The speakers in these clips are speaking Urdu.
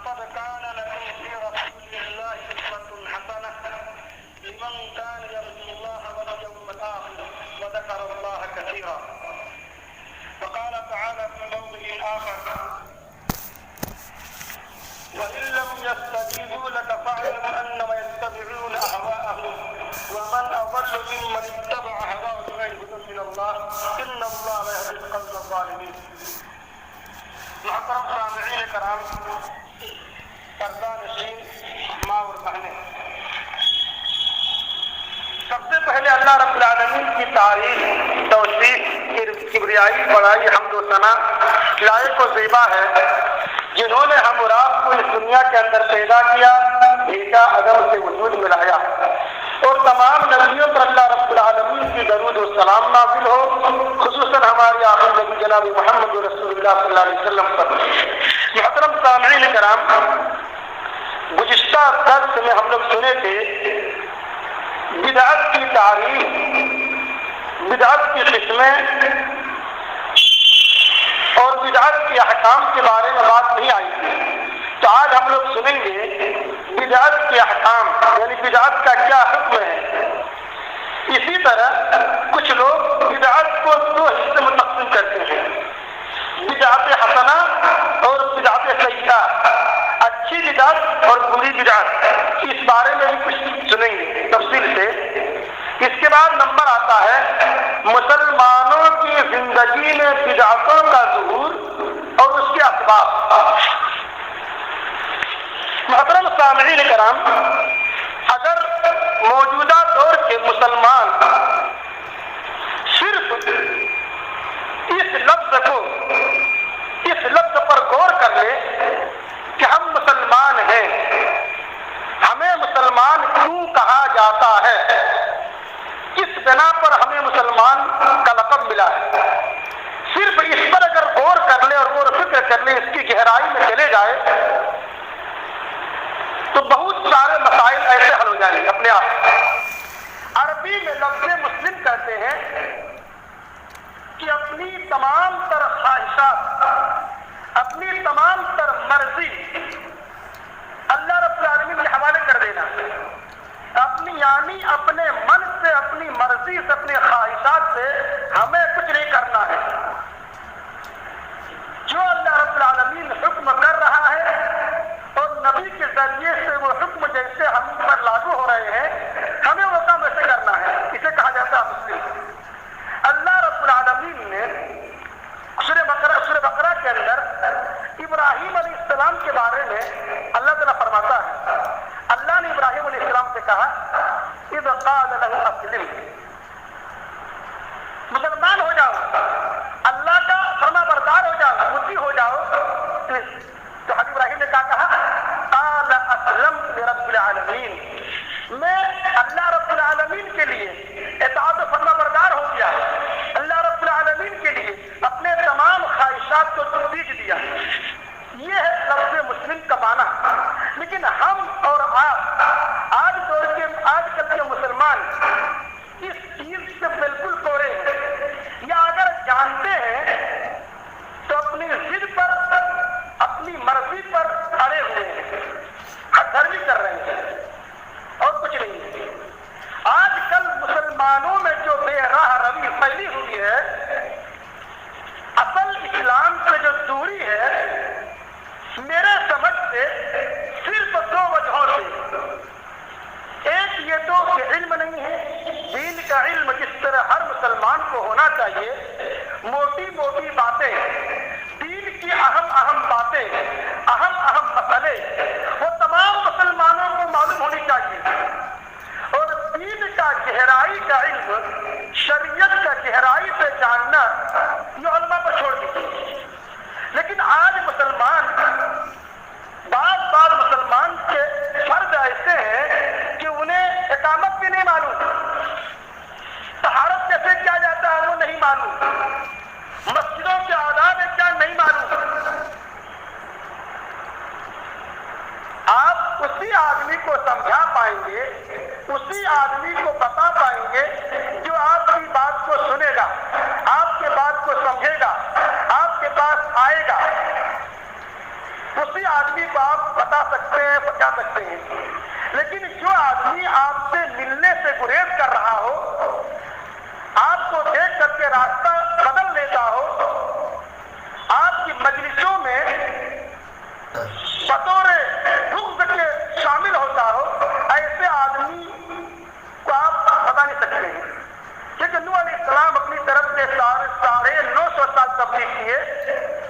لقد كان لكم في رسول الله أسوة حسنة لمن كان يرجو الله واليوم الآخر وذكر الله كثيرا. وقال تعالى في موضع آخر: وإن لم يستجيبوا لك فاعلم أنما يتبعون أهواءهم ومن أضل ممن اتبع هواه بغير هدى من الله إن الله لا يهدي القوم الظالمين. محترم سامعین کرام، پردہ نشین ماں اور بہنیں، سب سے پہلے اللہ رب العالمین کی تعریف، توصیف، کبریائی، بڑائی، حمد و ثنا لائق و زیبا ہے، جنہوں نے ہم اور آپ کو اس دنیا کے اندر پیدا کیا، بھیجا، عدم سے وجود میں لایا، اور تمام نبیوں پر اللہ رب العالمین کی درود و سلام نازل ہو، خصوصاً ہمارے آخر نبی جناب محمد رسول اللہ صلی اللہ علیہ وسلم پر۔ محترم سامعین کرام، گزشتہ درس میں ہم لوگ سنے تھے بدعت کی تعریف، بدعت کی قسمیں اور بدعت کے احکام کے بارے میں بات نہیں آئی تھی، تو آج ہم لوگ سنیں گے بدعت کے احکام، یعنی بدعت کا کیا حکم ہے۔ اسی طرح کچھ لوگ بدعت کو دو حصے میں تقسیم کرتے ہیں، بدعت حسنہ اور بدعت سیئہ، اچھی بدعت اور بری بدعت، اس بارے میں بھی کچھ سنیں گے تفصیل سے۔ اس کے بعد نمبر آتا ہے مسلمانوں کی زندگی میں بدعتوں کا ظہور اور اس کے اسباب۔ محترم سامعین کرام، اگر موجودہ دور کے مسلمان صرف اس لفظ پر غور کر لے کہ ہم مسلمان ہیں، ہمیں مسلمان کیوں کہا جاتا ہے، کس بنا پر ہمیں مسلمان کا لقب ملا ہے، صرف اس پر اگر غور کر لے اور غور و فکر کر لے، اس کی گہرائی میں چلے جائے، تو بہت سارے مسائل ایسے حل ہو جائیں گے اپنے آپ۔ عربی میں لفظ مسلم کہتے ہیں کہ اپنی تمام تر خواہشات، اپنی تمام تر مرضی اللہ رب العالمین کے حوالے کر دینا، یعنی اپنے من سے، اپنی مرضی سے، اپنی خواہشات سے ہمیں کچھ نہیں کرنا ہے۔ جو اللہ رب العالمین حکم کر رہا ہے اور نبی کے ذریعے سے وہ حکم جیسے ہم پر لاگو ہو رہے ہیں، ہمیں وہ کام ایسے کرنا ہے، اسے کہا جاتا ہے مسلم۔ اللہ رب العالمین نے سورہ بقرہ کے اندر ابراہیم علیہ السلام کے بارے میں اللہ تعالیٰ فرماتا ہے، اللہ نے ابراہیم علیہ السلام سے کہا اذ قال له اسلم، مسلمان ہو جاؤ، اللہ کا فرما بردار ہو جاؤ، مطیع ہو جاؤ۔ تو حضرت ابراہیم نے کہا قال اسلمت لرب العالمین، میں اللہ رب العالمین کے لیے اطاعت و فرما بردار ہو گیا، اللہ رب العالمین کے لیے اپنے تمام خواہشات کو ترجیح دیا۔ یہ ہے لفظ مسلم کا معنی۔ لیکن ہم اور آپ آج کل کے مسلمان اس چیز سے بالکل کورے ہیں، یا اگر جانتے ہیں تو اپنی ضد پر، اپنی مرضی پر اڑے ہوئے ہیں، دھرمی کر رہے ہیں اور کچھ نہیں۔ آج کل مسلمانوں میں جو بے راہ روی پھیلی ہوئی ہے، اصل اسلام سے جو دوری ہے، میرے سمجھ سے صرف دو وجہوں سے۔ ایک یہ تو کہ علم نہیں ہے، دین کا علم جس طرح ہر مسلمان کو ہونا چاہیے، موٹی موٹی باتیں، دین کی اہم باتیں، اہم مسئلے وہ تمام مسلمانوں کو معلوم ہونی چاہیے، اور دین کا گہرائی کا علم، شریعت کا گہرائی سے جاننا یہ علماء پر چھوڑ دیجیے۔ لیکن آج مسلمان، بعض مسلمان کے فرض ایسے ہیں کہ انہیں اقامت بھی نہیں معلوم، طہارت کیسے کیا جاتا ہے وہ نہیں معلوم، مسجدوں کے آداب کیا نہیں معلوم۔ آپ اسی آدمی کو سمجھا پائیں گے، اسی آدمی کو بتا پائیں گے جو آپ کی بات کو سنے گا، آپ کے بات کو سمجھے گا، آپ کے پاس آئے گا۔ اسی اسی آدمی کو آپ بتا سکتے ہیں، بچا سکتے ہیں. لیکن جو آدمی آپ سے ملنے سے گریز کر رہا ہو، آپ کو دیکھ کر کے راستہ بدل لیتا ہو، آپ کی مجلسوں میں بطور بغض کے شامل ہوتا ہو، ایسے آدمی کو آپ بتا نہیں سکتے ہیں. کیونکہ نوح علیہ السلام اپنی طرف سے 950 سال تبلیغ کیے،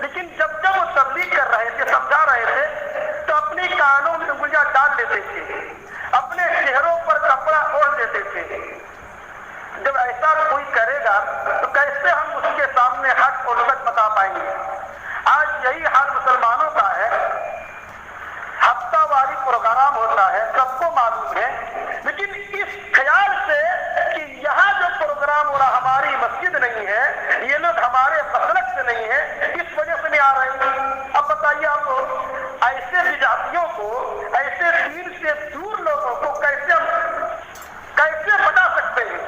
لیکن جب وہ تبلیغ کر رہے تھے، سمجھا رہے تھے، تو اپنی کانوں میں انگلیاں ڈال لیتے تھے، اپنے چہروں پر کپڑا اوڑھ لیتے تھے. جب ایسا کوئی کرے گا تو کیسے ہم اس کے سامنے حق اور سچ بتا پائیں گے؟ آج یہی حال مسلمانوں کا ہے. ہفتہ واری پروگرام ہوتا ہے، سب کو معلوم ہے، لیکن اس خیال سے کہ یہاں جو پروگرام ہو رہا ہماری مسجد نہیں ہے، یہ لوگ ہمارے مسلک سے نہیں ہے، اس وجہ سے نہیں آ رہے ہیں. اب بتائیے آپ ایسے بدعتیوں کو، ایسے دین سے دور لوگوں کو کیسے بتا سکتے ہیں؟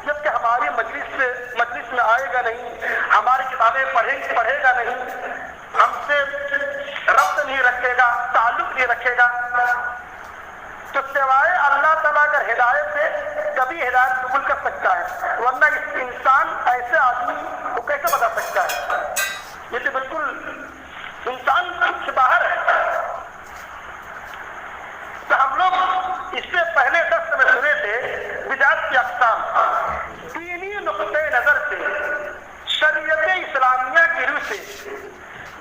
جبکہ ہماری مجلس میں آئے گا نہیں، ہماری کتابیں پڑھے گا نہیں، ہم سے ربط نہیں رکھے گا، تعلق نہیں رکھے گا، تو سوائے اللہ تعالیٰ کا ہدایت سے کبھی ہدایت قبول کر سکتا ہے، ورنہ اس انسان ایسے آدمی کو کیسے بتا سکتا ہے؟ یہ تو بالکل انسان سے باہر ہے. تو ہم لوگ اس سے پہلے درس میں سنے تھے بدعت کی اقسام. دینی نقطۂ نظر سے، شریعت اسلامیہ کی روح سے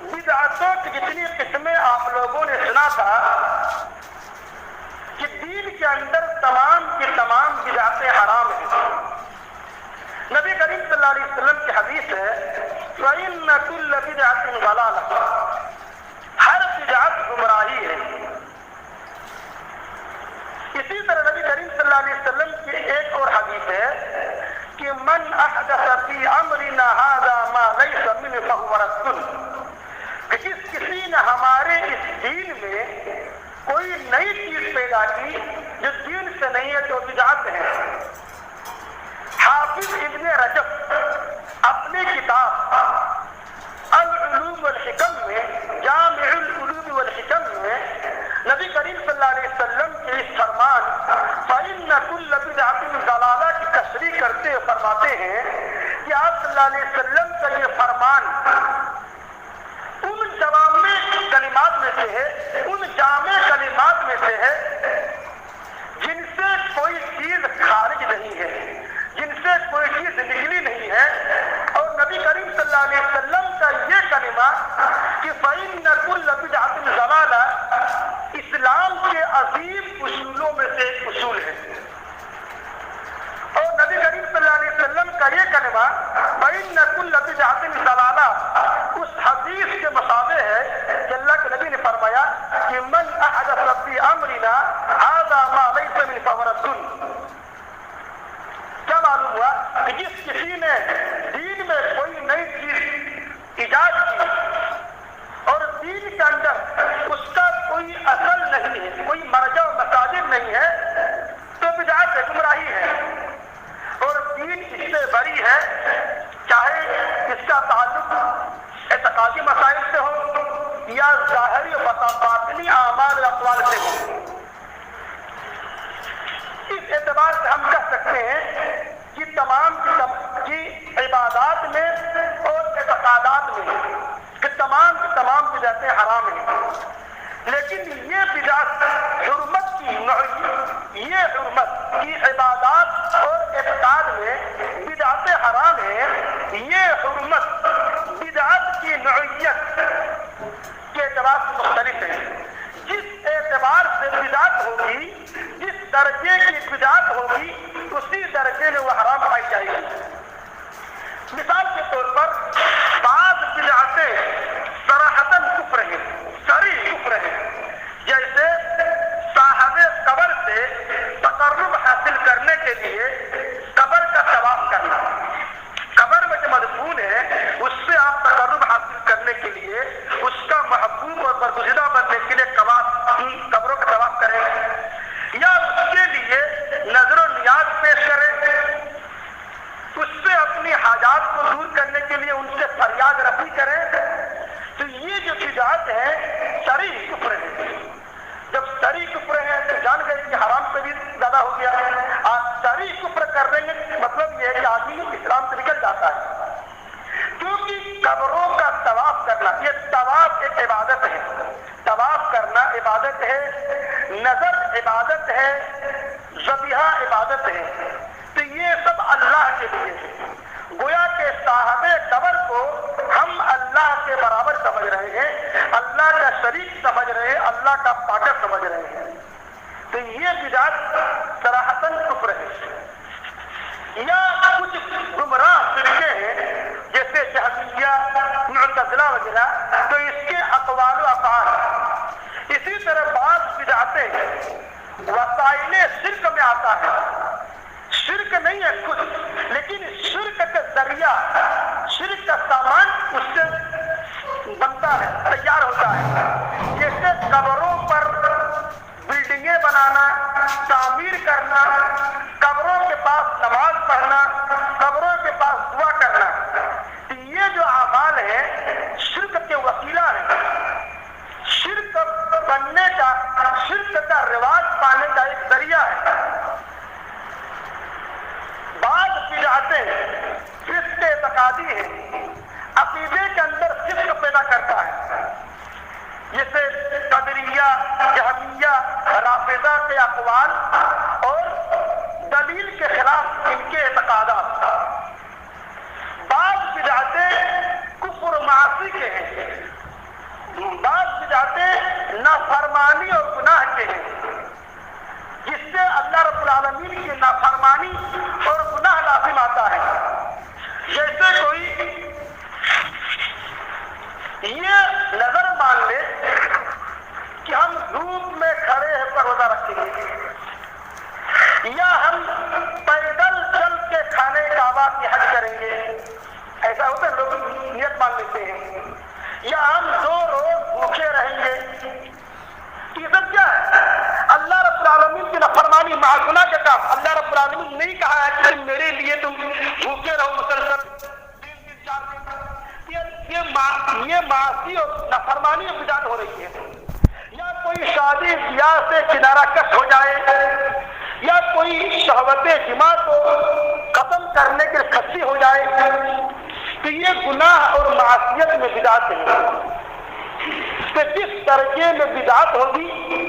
بدعتوں کی جتنی قسمیں آپ لوگوں نے سنا تھا کہ دین کے اندر تمام کی تمام بدعتیں حرام ہیں. نبی کریم صلی اللہ علیہ وسلم کی حدیث ہے وَإِنَّ كُلَّ بِدْعَةٍ ضَلَالَةٌ، ہر بدعت گمراہی ہے. اسی طرح نبی کریم صلی اللہ علیہ وسلم کی ایک اور حدیث ہے کہ من احدث فی امرنا ھذا ما لیس منہ فہو رد، کہ جس کسی نے ہمارے اس دین میں کوئی نئی چیز پیدا کی جو دین سے نہیں ہے تو بدعت ہے. حافظ ابن رجب اپنی کتاب العلوم والحکم میں، جامع العلوم والحکم میں، نبی کریم صلی اللہ علیہ وسلم کے اس فرمان فَإِنَّ كُلَّ بِدْعَةٍ ضَلَالَةٍ کی تشریح کرتے ہوئے فرماتے ہیں کہ آپ صلی اللہ علیہ وسلم کا یہ فرمان ان جوامع کلمات میں سے ہے، ان جامع کلمات میں سے ہے جن سے کوئی چیز خارج نہیں ہے، جن سے کوئی چیز نکلی نہیں ہے. اور نبی کریم صلی اللہ علیہ وسلم کا یہ کلمہ کہ فَإِنَّ كُلَّ بِدْعَةٍ ضَلَالَةٍ اسلام کے عظیم اصولوں میں سے ایک اصول ہے. اور نبی کریم صلی اللہ علیہ وسلم کا یہ کلمہ فَإِنَّ كُلَّ بِدْعَةٍ ضَلَالَةٍ اس حدیث کے مشابہ ہے کہ اللہ کے نبی نے فرمایا کہ من احدث فی امرنا ھذا ما لیس منہ فہو رد. کیا معلوم ہوا کہ جس کسی نے دین میں کوئی نئی چیز ایجاد کی اور دین کے اندر اس کا کوئی اصل نہیں ہے، کوئی مرجع و مصادر نہیں ہے، تو بدعت ہے، گمراہی ہے. اور دین اس سے بری ہے، چاہے اس کا تعلق اعتقادی مسائل سے ہو یا ظاہری و باطنی اعمال و اقوال سے ہو. اس اعتبار سے ہم کہہ سکتے ہیں کہ تمام کی عبادات میں اور اعتقادات میں کہ تمام کی تمام بدعتیں حرام ہیں. لیکن یہ بدعت حرمت کی نوعیت، یہ حرمت کی عبادات اور اعتقاد میں بدعتیں حرام ہیں، یہ حرمت بدعت کی نوعیت کے اعتبار سے مختلف ہے. جس اعتبار سے بدعت ہوگی، جس درجے کی بدعت ہوگی، اسی درجے میں وہ حرام پائی جائے گی. مثال کے طور پر بعض بدعتیں صراحتاً کفر ہیں، صریح کفر ہیں، جیسے صاحب قبر سے تقرب حاصل کرنے کے لیے قبر کا طواف کرنا. قبر میں جو مدفون ہے اس سے آپ تقرب حاصل کرنے کے لیے، اس کا محبوب اور برگزیدہ بننے کے لیے قبروں کا طواف کریں، یا اس کے لیے نظر و نیاز پیش کریں، اس سے اپنی حاجات کو دور ہے، نظر عبادت ہے، ذبیحہ عبادت ہے، تو یہ سب اللہ کے لیے ہے۔ گویا کہ صاحب قبر کو ہم اللہ کے برابر سمجھ رہے ہیں، اللہ کا شریک سمجھ رہے ہیں، اللہ کا پاکر سمجھ رہے ہیں، تو یہ بدعت صراحتاً کفر ہے۔ یا کچھ گمراہ فرقے ہیں جیسے جہمیہ، معتزلہ وغیرہ، تو اس کے اقوال و افعال۔ اسی طرح بعض بدعتیں وسائل شرک میں آتا ہے، شرک نہیں ہے خود، لیکن شرک کا ذریعہ، شرک کا سامان اس سے بنتا ہے، تیار ہوتا ہے۔ جیسے قبروں پر بلڈنگیں بنانا، تعمیر کرنا، قبروں کے پاس نماز پڑھنا، قبروں کے پاس دعا کرنا، یہ جو اعمال ہیں شرک کے وسیلہ ہیں۔ شرک بننے کا، شرک کا رواج پانے کا ایک ذریعہ ہے۔ بعض بدعتیں فسق اعتقادی ہیں، عقیدے کے اندر فسق پیدا کرتا ہے، جیسے قدریہ، جہمیہ، رافضہ کے اقوال اور دلیل کے خلاف ان کے اعتقادات۔ بعض بدعتیں کفر و معاصی کے ہیں، بعض بدعتیں نافرمانی اور گناہ کے ہیں، جس سے اللہ رب العالمین کی نافرمانی اور گناہ لازم آتا ہے۔ جیسے کوئی یہ نظر مان لے کہ ہم دھوپ میں کھڑے ہو کر روزہ رکھیں گے، یا ہم پیدل چل کے خانہ کعبہ کی حج کریں گے، ایسا ہوتا ہے، لوگ نیت مان لیتے ہیں، یا ہم 2 روز بھوکے رہیں گے۔ یہ سب کیا ہے؟ اللہ رب العالمین کی نافرمانی، معصیت کا کام۔ اللہ رب العالمین نہیں کہا ہے کہ میرے لیے تم بھوکے رہو مسلسل 3 دن 4 دن۔ یہ معاصی اور نافرمانی اور بدعت ہو رہی ہے۔ یا کوئی شادی بیاہ سے کنارہ کش ہو جائے، یا کوئی شہوت جماع کو ختم کرنے کے کھسی ہو جائے، تو یہ گناہ اور معصیت میں بدعت ہے۔ کہ جس درجے میں بدعت ہوگی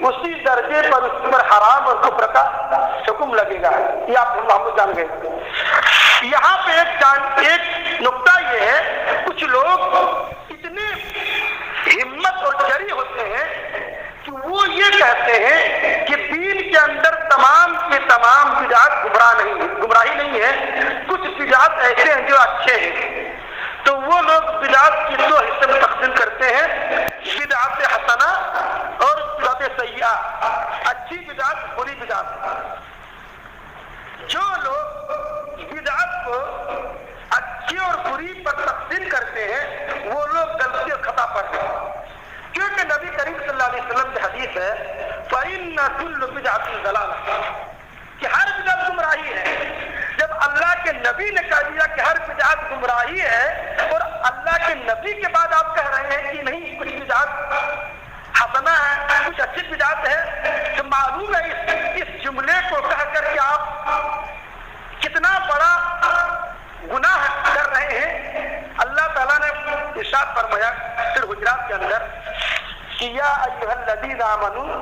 اسی درجے پر اس پر حرام اور کفر کا حکم لگے گا۔ یہ آپ ہم جان گئے۔ یہاں پہ ایک نقطہ یہ ہے، کچھ لوگ اتنے ہمت اور جری ہوتے ہیں کہ وہ یہ کہتے ہیں کہ دین کے اندر تمام کے تمام بدعات گمراہی نہیں ہے، کچھ بدعات ایسے ہیں جو اچھے ہیں، تو وہ لوگ بدعات کی 2 حصے میں تقسیم کرتے ہیں، بدعات حسنہ اور بدعات سیئہ، اچھی بدعت، بری بدعت۔ جو لوگ بدعت کو اچھی اور بری پر تقسیم کرتے ہیں وہ لوگ غلطی اور خطا پر ہیں، کیونکہ نبی کریم صلی اللہ علیہ وسلم کی حدیث ہے فَإِنَّ كُلُّ بِدْعَةٍ ضَلَالَةٌ، کہ ہر بدعت گمراہی ہے۔ جب اللہ کے نبی نے کہہ دیا کہ ہر بدعت گمراہی ہے، اور اللہ کے نبی کے بعد آپ کہہ رہے ہیں کہ نہیں کچھ بدعت حسنہ ہے، کچھ اچھی بدعت ہے، تو معلوم ہے اس جملے کو کہہ کر کے آپ کتنا بڑا گناہ کر رہے ہیں۔ اللہ تعالیٰ نے ارشاد فرمایا سورہ حجرات کے اندر کہ یا ایھا الذین آمنوا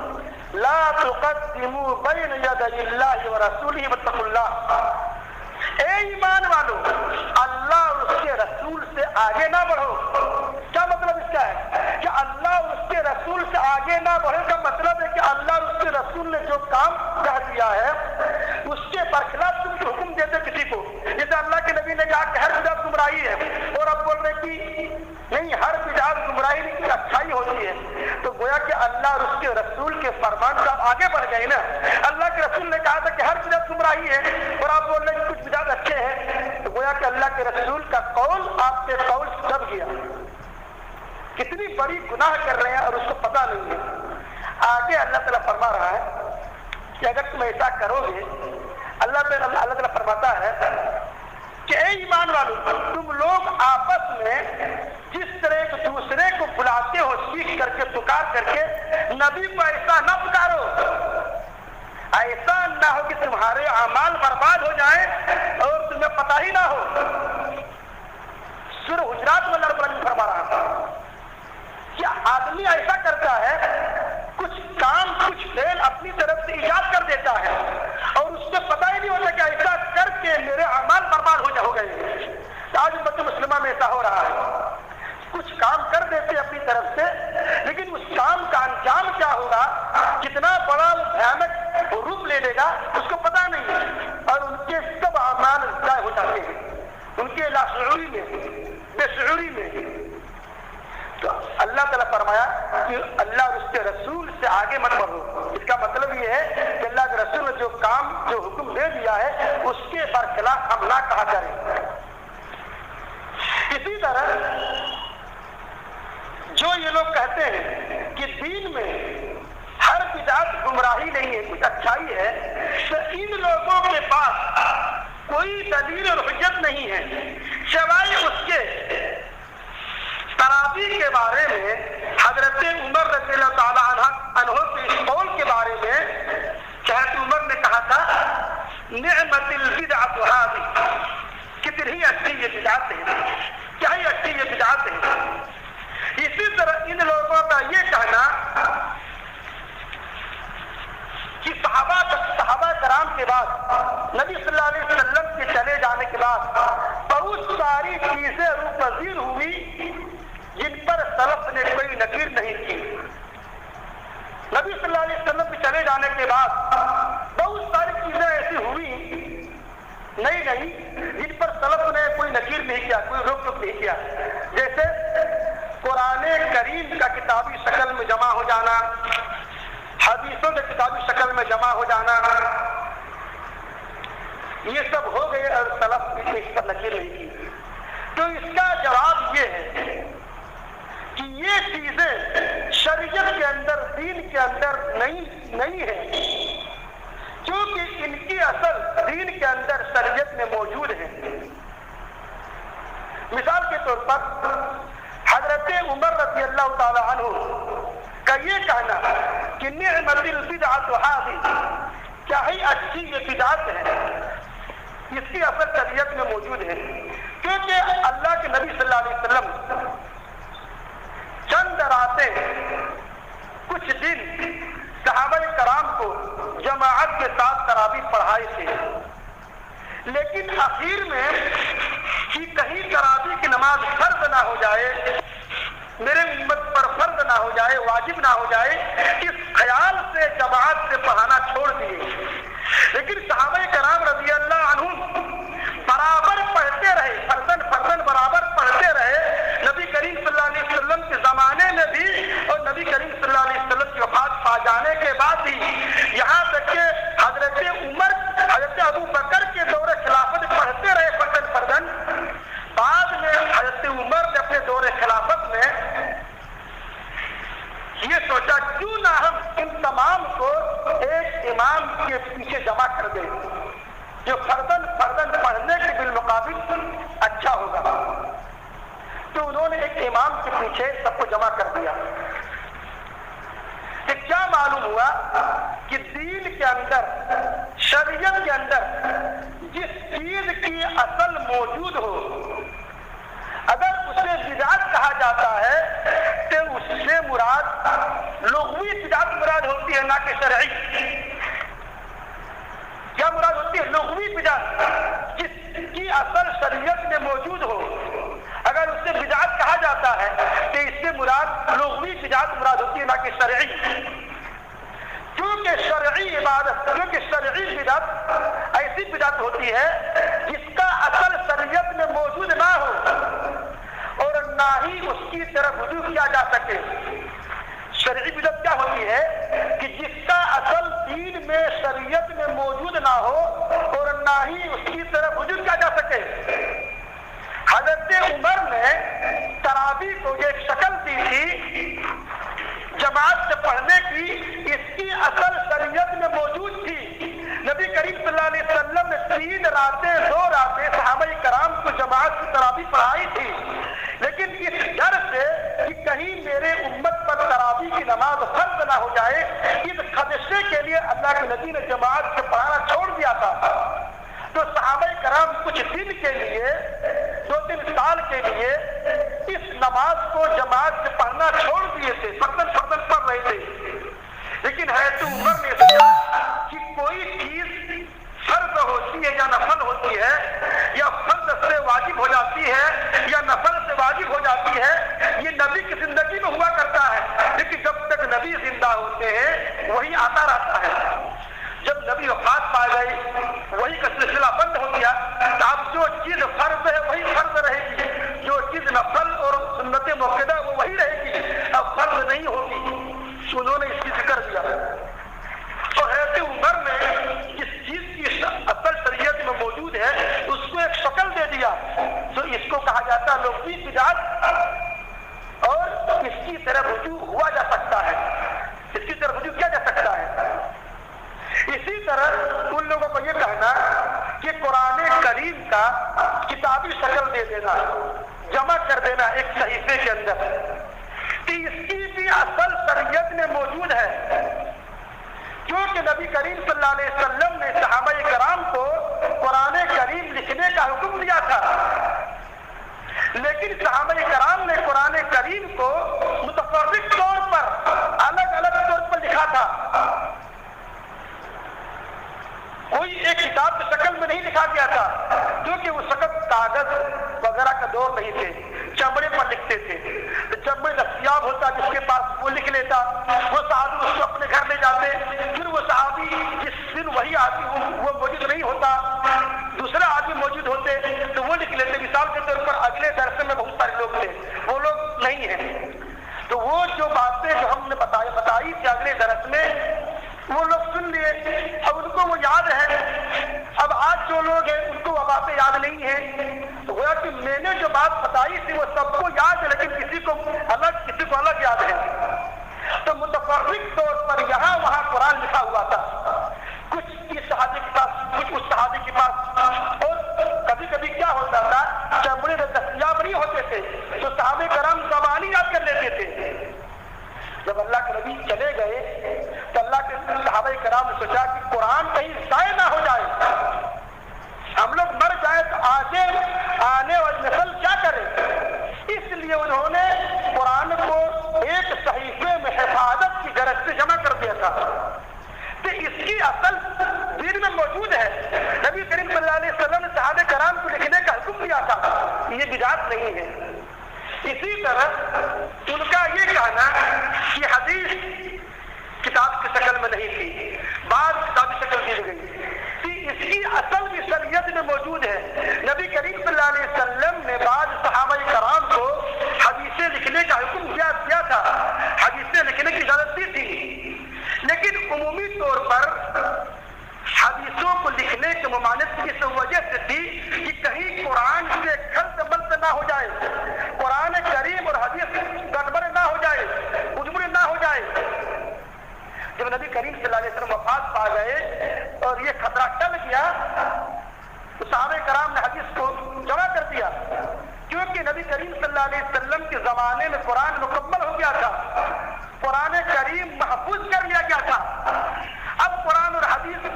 لا تقدموا بین یدی اللہ ورسولہ واتقوا اللہ، اے ایمان والو اللہ اور اس کے رسول سے آگے نہ بڑھو۔ کیا مطلب اس کا ہے؟ کہ اللہ اور اس کے رسول سے آگے نہ بڑھو کا مطلب ہے کہ اللہ اور اس کے رسول نے جو کام کہہ دیا ہے اس کے برخلاف تم حکم دیتے کسی کو، جیسے اللہ کے نبی نے کہا کہ ہر بدعت گمراہی ہے، اور اب بول رہے کہ نہیں ہر بدعت گمراہی نہیں کی اچھائی ہوتی ہے، تو گویا کہ اللہ اور اس کے رسول کے فرمان سے آپ آگے بڑھ گئے نا۔ اللہ کے رسول نے کہا تھا کہ ہر بدعت گمراہی ہے، اور آپ بول رہے ہیں کہ کچھ بدعت اچھے ہیں، تو گویا کہ اللہ کے رسول کا قول آپ کے قول سے دب گیا۔ کتنی بڑی گناہ کر رہے ہیں اور اس کو پتہ نہیں ہے۔ آگے اللہ تعالیٰ فرما رہا ہے کہ اگر تم ایسا کرو گے، اللہ تعالیٰ فرماتا ہے کہ اے ایمان والو تم لوگ آپس میں جس طرح ایک دوسرے کو بلاتے ہو سیکھ کر کے پکار کر کے، نبی کو ایسا نہ پکارو، ایسا نہ ہو کہ تمہارے اعمال برباد ہو جائیں اور تمہیں پتہ ہی نہ ہو۔ سورہ حجرات میں اللہ رب العالمین فرما رہا تھا کہ آدمی ایسا کرتا ہے، کچھ کام جو حکم دے دیا ہے اس کے برخلاف ہم نہ کہا کریں۔ اسی طرح جو یہ لوگ کہتے ہیں کہ دین میں ہر بدعت گمراہی نہیں ہے، کچھ اچھائی ہے، تو ان لوگوں کے پاس کوئی دلیل اور حجت نہیں ہے سوائے اس کے تراویح کے بارے میں حضرت عمر رضی اللہ تعالی عنہ کے اس قول کے بارے میں کہ حضرت عمر نے کہا تھا نعمت البدعۃ هذه، کتنی اچھی یہ بدعت ہے، کیا ہی اچھی یہ بدعت ہے۔ اسی طرح ان لوگوں کا یہ کہنا کہ صحابہ کرام کے بعد نبی صلی اللہ علیہ وسلم کے چلے جانے کے بعد بہت ساری چیزیں روپذیر ہوئی جن پر سلف نے کوئی نکیر نہیں کی۔ نبی صلی اللہ علیہ وسلم کے چلے جانے کے بعد بہت ساری چیزیں ایسی ہوئی نئی جن پر سلف نے کوئی نکیر نہیں کیا، کوئی روک ٹوک نہیں کیا، جیسے قرآن کریم کا کتابی شکل میں جمع ہو جانا، حدیثوں کے کتابی شکل میں جمع ہو جانا، یہ سب ہو گئے اور سلف نے اس پر نکیر نہیں کی۔ تو اس کا جواب یہ ہے کہ یہ چیزیں شریعت کے اندر، دین کے اندر نہیں ہے، کیونکہ ان کی اصل دین کے اندر شریعت میں موجود ہے۔ مثال کے طور پر حضرت عمر رضی اللہ تعالی عنہ کا یہ کہنا کہ نعمت البدعۃ هذه، کیا ہی اچھی یہ بدعت ہے، اس کی اصل شریعت میں موجود ہے، کیونکہ اللہ کے نبی صلی اللہ علیہ وسلم چند راتیں کچھ دن صحابہ کرام کو جماعت کے ساتھ تراویح پڑھائے تھے، لیکن اخیر میں کہ کہیں تراویح کی نماز فرض نہ ہو جائے، میرے امت پر فرض نہ ہو جائے، واجب نہ ہو جائے، اس خیال سے جماعت سے پڑھانا چھوڑ دیے۔ لیکن صحابہ کرام رضی اللہ عنہم برابر پڑھتے رہے، فردن برابر پڑھتے رہے، نبی کریم صلی اللہ علیہ وسلم کے زمانے میں بھی اور نبی کریم صلی اللہ علیہ وسلم کی وفات پا جانے کے بعد بھی، یہاں تک کہ حضرت عمر، حضرت ابو بکر کے دور خلافت پڑھتے رہے فردن۔ بعد میں حضرت عمر نے اپنے دور خلافت میں یہ سوچا کیوں نہ ہم ان تمام کو ایک امام کے پیچھے جمع کر دیں جو فردن پڑھنے کے بالمقابل اچھا ہوگا۔ تو انہوں نے ایک امام کے پیچھے سب کو جمع کر دیا۔ کہ کیا معلوم ہوا کہ دین کے اندر، شریعت کے اندر جس چیز کی اصل موجود ہو، اگر اسے بدعت کہا جاتا ہے تو اس سے مراد لغوی بدعت مراد ہوتی ہے، نہ کہ شرعی۔ کیا مراد ہوتی ہے؟ لغوی بدعت، جس کی اصل شریعت میں موجود ہو، اگر اسے بدعت کہا جاتا ہے تو اس سے مراد لغوی بدعت مراد ہوتی ہے، نہ کہ شرعی۔ کیونکہ شرعی عبادت، کیونکہ شرعی بدعت ایسی بدعت ہوتی ہے جس کا اصل شریعت میں موجود نہ ہو اور نہ ہی اس کی طرف رجوع کیا جا سکے۔ شرعی بدعت کیا ہوتی ہے کہ جس کا اصل دین میں، شریعت میں موجود نہ ہو اور نہ ہی اس کی طرف رجوع کیا جا سکے۔ حضرت عمر نے تراویح کو ایک شکل دی تھی جماعت سے پڑھنے کی، اس کی اصل شریعت میں موجود تھی۔ نبی کریم صلی اللہ علیہ وسلم نے 3 راتیں 2 راتیں صحابہ کرام کو جماعت کی تراویح پڑھائی تھی، لیکن اس ڈر سے کہ کہیں میرے امت پر تراویح کی نماز فرض نہ ہو جائے، اس خدشے کے لیے اللہ کے نبی نے جماعت سے پڑھانا چھوڑ دیا تھا۔ تو صحابہ کرام کچھ دن کے لیے، 2-3 سال کے لیے اس نماز کو جماعت سے پڑھنا چھوڑ دیے تھے، فردن پڑھ رہے تھے۔ لیکن حضرت عمر نے سوچا کہ کوئی چیز فرض ہوتی ہے یا نفل ہوتی ہے، یا فرض سے واجب ہو جاتی ہے یا نفل سے واجب ہو جاتی ہے، یہ نبی کی زندگی میں ہوا کرتا ہے، لیکن جب تک نبی زندہ ہوتے ہیں وہی آتا رہتا ہے۔ جب نبی وفات پا گئی وہی کا سلسلہ بند ہو گیا۔ اب جو چیز فرض ہے وہی فرض رہے گی، جو چیز نفل اور سنت موقدہ وہ وہی رہے گی، اب فرض نہیں ہوگی۔ دے دینا، جمع کر دینا ایک صحیفے کے اندر، کہ اس کی بھی اصل شریعت میں موجود ہے، کیونکہ نبی کریم صلی اللہ علیہ وسلم نے صحابہ کرام کو قرآن کریم لکھنے کا حکم دیا تھا، لیکن صحابہ کرام نے قرآن کریم کو متفرق طور پر، الگ الگ طور پر لکھا تھا، کوئی ایک کتاب کی شکل میں نہیں لکھا گیا تھا، کیونکہ اس وقت کاغذ وغیرہ کا دور نہیں تھے، چمڑے پر لکھتے تھے، تو چمڑے دستیاب ہوتا جس کے پاس وہ لکھ لیتا، وہ صحابی اس کو اپنے گھر لے جاتے، پھر وہ صحابی جس دن وہی آدمی وہ موجود نہیں ہوتا، دوسرا آدمی موجود ہوتے تو وہ لکھ لیتے۔ مثال کے طور پر اگلے درس میں بہت سارے لوگ تھے، وہ لوگ نہیں ہیں، تو وہ جو باتیں جو ہم نے بتائی تھی اگلے درس میں وہ لوگ سن لیے، اب ان کو وہ یاد ہے، اب آج جو لوگ ہیں ان کو وہ باتیں یاد نہیں ہیں، تو گویا کہ میں نے جو بات بتائی تھی وہ سب کو یاد ہے، لیکن کسی کو الگ یاد ہے۔ تو متفرق طور پر یہاں وہاں قرآن لکھا ہوا تھا، کچھ اس صحابی کے پاس، کچھ اس صحابی کے پاس، اور کبھی کبھی کیا ہوتا تھا چمڑے دستیاب نہیں ہوتے تھے تو صحابہ کرام زبانی یاد کر لیتے تھے۔ جب اللہ کے نبی چلے گئے تو اللہ کے صحابہ کرام نے سوچا کہ قرآن کہیں ضائع نہ ہو جائے، ہم لوگ مر جائیں تو آگے آنے والی نسل کیا کرے، اس لیے انہوں نے قرآن کو ایک صحیفے میں حفاظت کی غرض سے جمع کر دیا تھا، تو اس کی اصل دین میں موجود ہے۔ نبی کریم صلی اللہ علیہ وسلم نے صحابہ کرام کو لکھنے کا حکم دیا تھا، یہ بدعت نہیں ہے۔ اسی طرح ان کا یہ کہنا کہ حدیث کتاب کی شکل میں نہیں تھی، بعض کتابی شکل دی گئی، کہ اس کی اصل بھی شریعت میں موجود ہے۔ نبی کریم صلی اللہ علیہ وسلم نے بعض صحابہ کرام کو حدیثیں لکھنے کا حکم دیا تھا، حدیثیں لکھنے کی اجازت دی تھی، لیکن عمومی طور پر حدیثوں کو لکھنے کی ممانعت اس وجہ سے تھی کہ کہیں قرآن سے خلط ملط نہ ہو جائے، قرآن کریم اور حدیث گڑبڑ نہ ہو جائے، مجموعی نہ ہو جائے۔ جب نبی کریم صلی اللہ علیہ وسلم وفات پا گئے اور یہ خطرہ ٹل گیا تو صحابہ کرام نے حدیث کو جمع کر دیا، کیونکہ نبی کریم صلی اللہ علیہ وسلم کے زمانے میں قرآن مکمل ہو گیا تھا، قرآن کریم محفوظ کر لیا گیا تھا، اب قرآن اور حدیث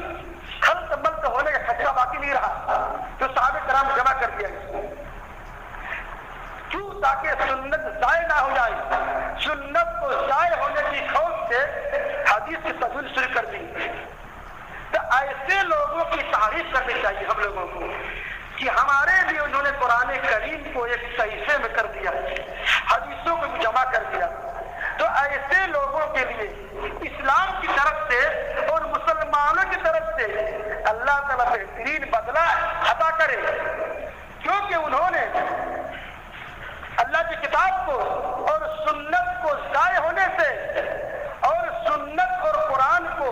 خلط ملط ہونے کا خطرہ باقی نہیں رہا، تو صحابہ کرام نے جمع کر دیا کیوں؟ تاکہ سنت ضائع نہ ہو جائے، سنت کو ضائع ہونے کی خوف سے حدیث کی تدوین شروع کر دی۔ تو ایسے لوگوں کی تعریف کرنی چاہیے ہم لوگوں کو کہ ہمارے لیے انہوں نے قرآن کریم کو ایک صحیفے میں کر دیا، حدیثوں کو بھی جمع کر دیا، تو ایسے لوگوں کے لیے اسلام کی طرف سے اور مسلمانوں کی طرف سے اللہ تعالیٰ بہترین بدلہ عطا کرے، کیونکہ انہوں نے اللہ کی کتاب کو اور سنت کو ضائع ہونے سے اور سنت اور قرآن کو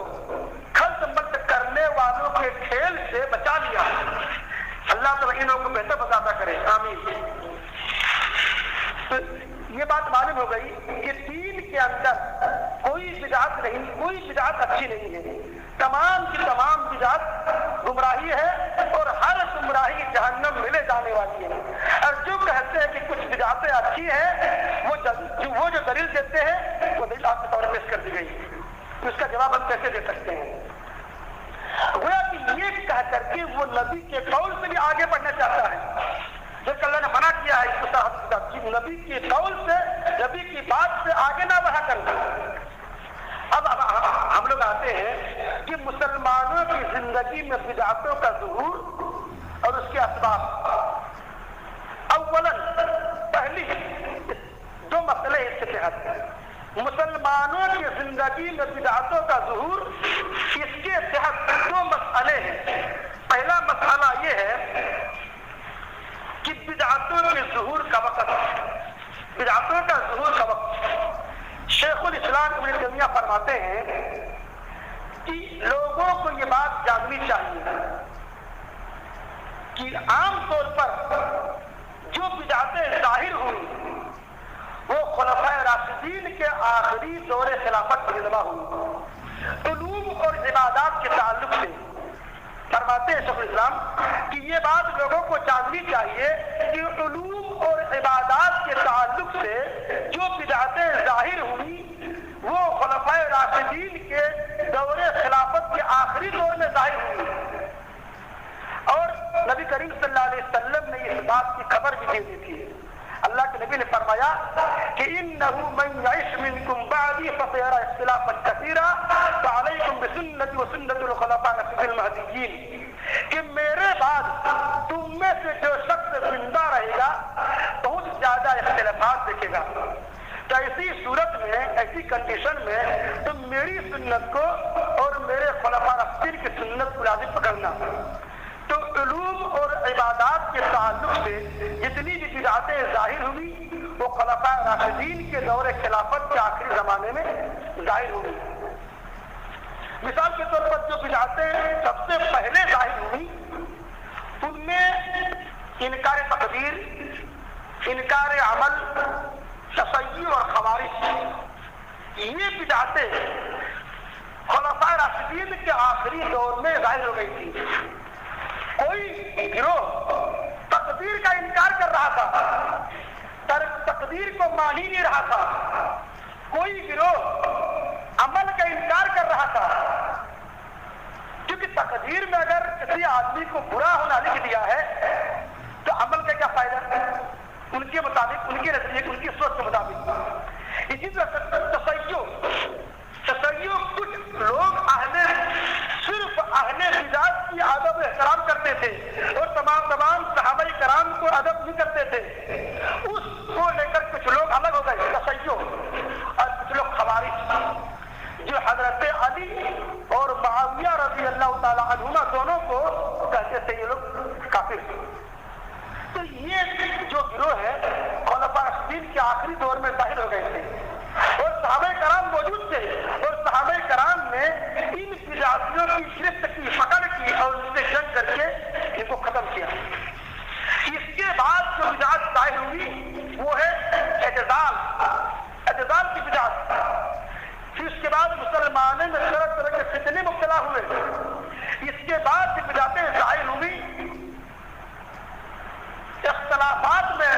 خلط ملط کرنے والوں کے کھیل سے بچا لیا۔ اللہ تعالیٰ انہوں کو بہتر بتاتا کرے، آمین۔ تو یہ بات معلوم ہو گئی کہ دین کے اندر کوئی بدعت نہیں، کوئی بدعت اچھی نہیں ہے، تمام کی تمام بدعت گمراہی ہے اور ہر گمراہی جہنم میں لے جانے والی ہے۔ اور جو کہتے ہیں کہ کچھ بدعتیں اچھی ہیں وہ جو دلیل دیتے ہیں وہ دلیل آپ کے طور پر پیش کر دی گئی، تو اس کا جواب ہم کیسے دے سکتے ہیں؟ گویا کہ یہ کہہ کر کے وہ نبی کے قول سے بھی آگے بڑھنا چاہتا ہے، جبکہ اللہ نے منع کیا ہے اس کو، نبی کے قول سے، نبی کی بات سے آگے نہ بڑھا کر۔ اب ہم لوگ آتے ہیں کہ مسلمانوں کی زندگی میں بدعتوں کا ظہور اور اس کے اسباب۔ اولاً پہلی دو مسئلے اس کے تحت مسلمانوں کی زندگی میں بدعتوں کا ظہور، اس کے تحت دو مسئلے ہیں۔ پہلا مسئلہ یہ ہے کہ بدعتوں کے ظہور کا وقت، بدعتوں کا ظہور کا وقت۔ شیخ الاسلام ابن تیمیہ فرماتے ہیں کہ لوگوں کو یہ بات جاننی چاہیے کہ عام طور پر جو بدعتیں ظاہر ہوئی وہ خلفائے راشدین کے آخری دور خلافت پر جمع ہوئی، علوم اور عبادات کے تعلق سے۔ فرماتے ہیں شیخ الاسلام کہ یہ بات لوگوں کو جاننی چاہیے کہ علوم اور عبادات کے تعلق سے جو بدعتیں ظاہر ہوئی وہ خلفائے راشدین کے دور خلافت کے آخری دور میں ظاہر ہوئی، اور نبی کریم صلی اللہ علیہ وسلم نے اس بات کی خبر بھی دے دی تھی۔ اللہ کے نبی نے فرمایا کہ انه من يعش منكم بعدي فسيرى اختلافا كثيرا فعليكم بسنتي وسنة الخلفاء الراشدين المهديين، کہ میرے بعد تم میں سے جو شخص زندہ رہے گا بہت زیادہ اختلافات دیکھے گا، تو ایسی صورت میں، ایسی کنڈیشن میں تم میری سنت کو اور میرے خلفاء راشدین کی سنت کو لازم پکڑنا۔ تو علوم اور عبادات کے تعلق سے جتنی بھی بدعتیں ظاہر ہوئی وہ خلفاء راشدین کے دور خلافت کے آخری زمانے میں ظاہر ہوئی۔ مثال کے طور پر جو بدعتیں سب سے پہلے ظاہر ہوئی ان میں انکار تقدیر، انکار عمل، تشیع اور خوارج، یہ بدعتیں خلفاء راشدین کے آخری دور میں ظاہر ہو گئی تھی۔ کوئی گروہ تقدیر کا انکار کر رہا تھا، تقدیر کو مان ہی نہیں رہا تھا، کوئی گروہ عمل کا انکار کر رہا تھا، کیونکہ تقدیر میں اگر کسی آدمی کو برا ہونا لکھ دیا ہے تو عمل کا کیا فائدہ، ان کے مطابق، ان کے نتیجے، ان کی سوچ کے مطابق۔ اسی طرح تشیع، کچھ لوگ صرف اہل بدعت کی ادب احترام کرتے تھے اور تمام صحابہ کرام کو ادب نہیں کرتے تھے، اس کو لے کر کچھ لوگ الگ ہو گئے، تشیع، اور کچھ لوگ خوارج جو حضرت علی اور معاویہ رضی اللہ تعالی عنہما دونوں کو کہتے تھے یہ لوگ کافر تھے۔ تو یہ جو گروہ ہے خلفاء راشدین کے آخری دور میں ظاہر ہو گئے تھے، اور صحابہ کرام موجود تھے، اور صحابہ کرام نے ان بدعتیوں کی گرفت کی، پکڑ کی اور ان سے جنگ کر کے ان کو ختم کیا۔ اس کے بعد جو بدعت ظاہر ہوئی وہ ہے اعتزال کی بدعت۔ پھر اس کے بعد مسلمانوں میں طرح طرح کے فتنے مبتلا ہوئے۔ اس کے بعد جو بدعتیں ظاہر ہوئی اختلافات میں،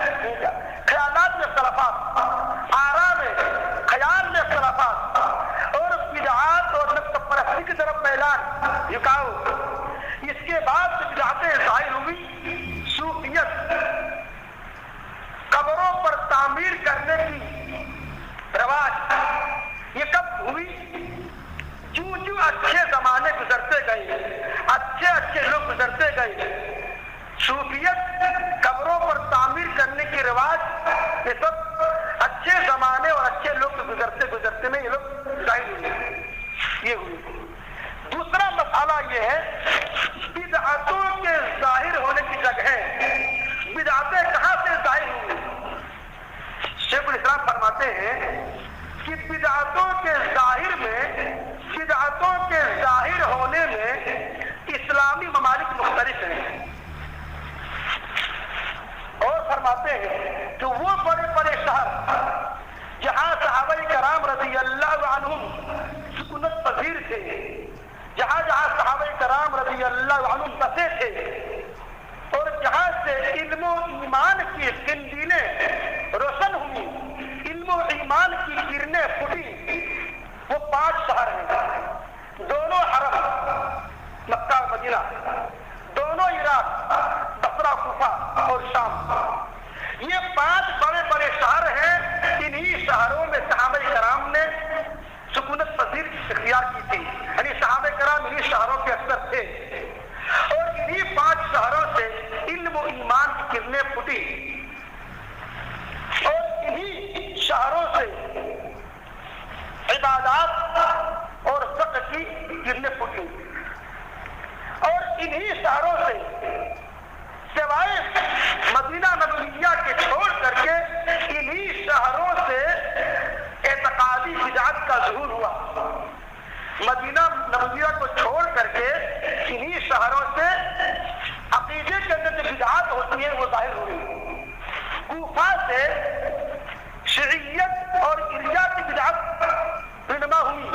خیالات میں اختلافات، آراء میں، خیال میں اختلافات، اور بدعات اور نفس پرستی کی طرف میلان، جھکاؤ۔ اس کے بعد جو بدعتیں ظاہر ہوئی صوفیت، قبروں پر تعمیر کرنے کی رواج، یہ کب ہوئی؟ جو اچھے زمانے گزرتے گئے، اچھے لوگ گزرتے گئے، صوفیت، قبروں پر تعمیر کرنے کی رواج، یہ سب اچھے زمانے اور اچھے لوگ گزرتے میں یہ لوگ ظاہر ہوئے، یہ ہوئی۔ دوسرا مسئلہ یہ ہے بدعتوں کے ظاہر ہونے کی جگہ، بدعتیں کہاں سے ظاہر ہوئی؟ شیخ الاسلام فرماتے ہیں کہ بدعتوں کے ظاہر ہونے میں اسلامی ممالک مختلف ہیں، اور فرماتے ہیں کہ وہ بڑے بڑے شہر جہاں صحابہ کرام رضی اللہ عنہم سکونت پذیر تھے، جہاں صحابہ کرام رضی اللہ عنہم بسے تھے، اور جہاں سے علم و ایمان کی قندیلیں روشن ہوئی، علم و ایمان کی کرنیں پھوٹی، وہ 5 شہر ہیں، دونوں حرم مکہ اور مدینہ، دونوں عراق، بصرہ، کوفہ اور شام، یہ 5 بڑے بڑے شہر ہیں۔ انہی شہروں میں صحابہ کرام نے سکونت پذیر اختیار کی تھی، یعنی صحابہ کرام انہی شہروں کے اکثر تھے، اور انہی 5 شہروں سے علم و ایمان کی کرنیں پھوٹی، اور انہی شہروں سے عبادات اور فقہ کی کرنیں پھوٹی، اور انہی شہروں سے سوائے مدینہ نبویہ کے چھوڑ کر کے انہی شہروں سے اعتقادی بدعت کا ظہور ہوا۔ مدینہ نبویہ کو چھوڑ کر کے انہی شہروں سے عقیدے کے اندر جو بدعات ہوتی ہے وہ ظاہر ہوئی۔ کوفہ سے شیعیت اور ارجاء کی بدعت رونما ہوئی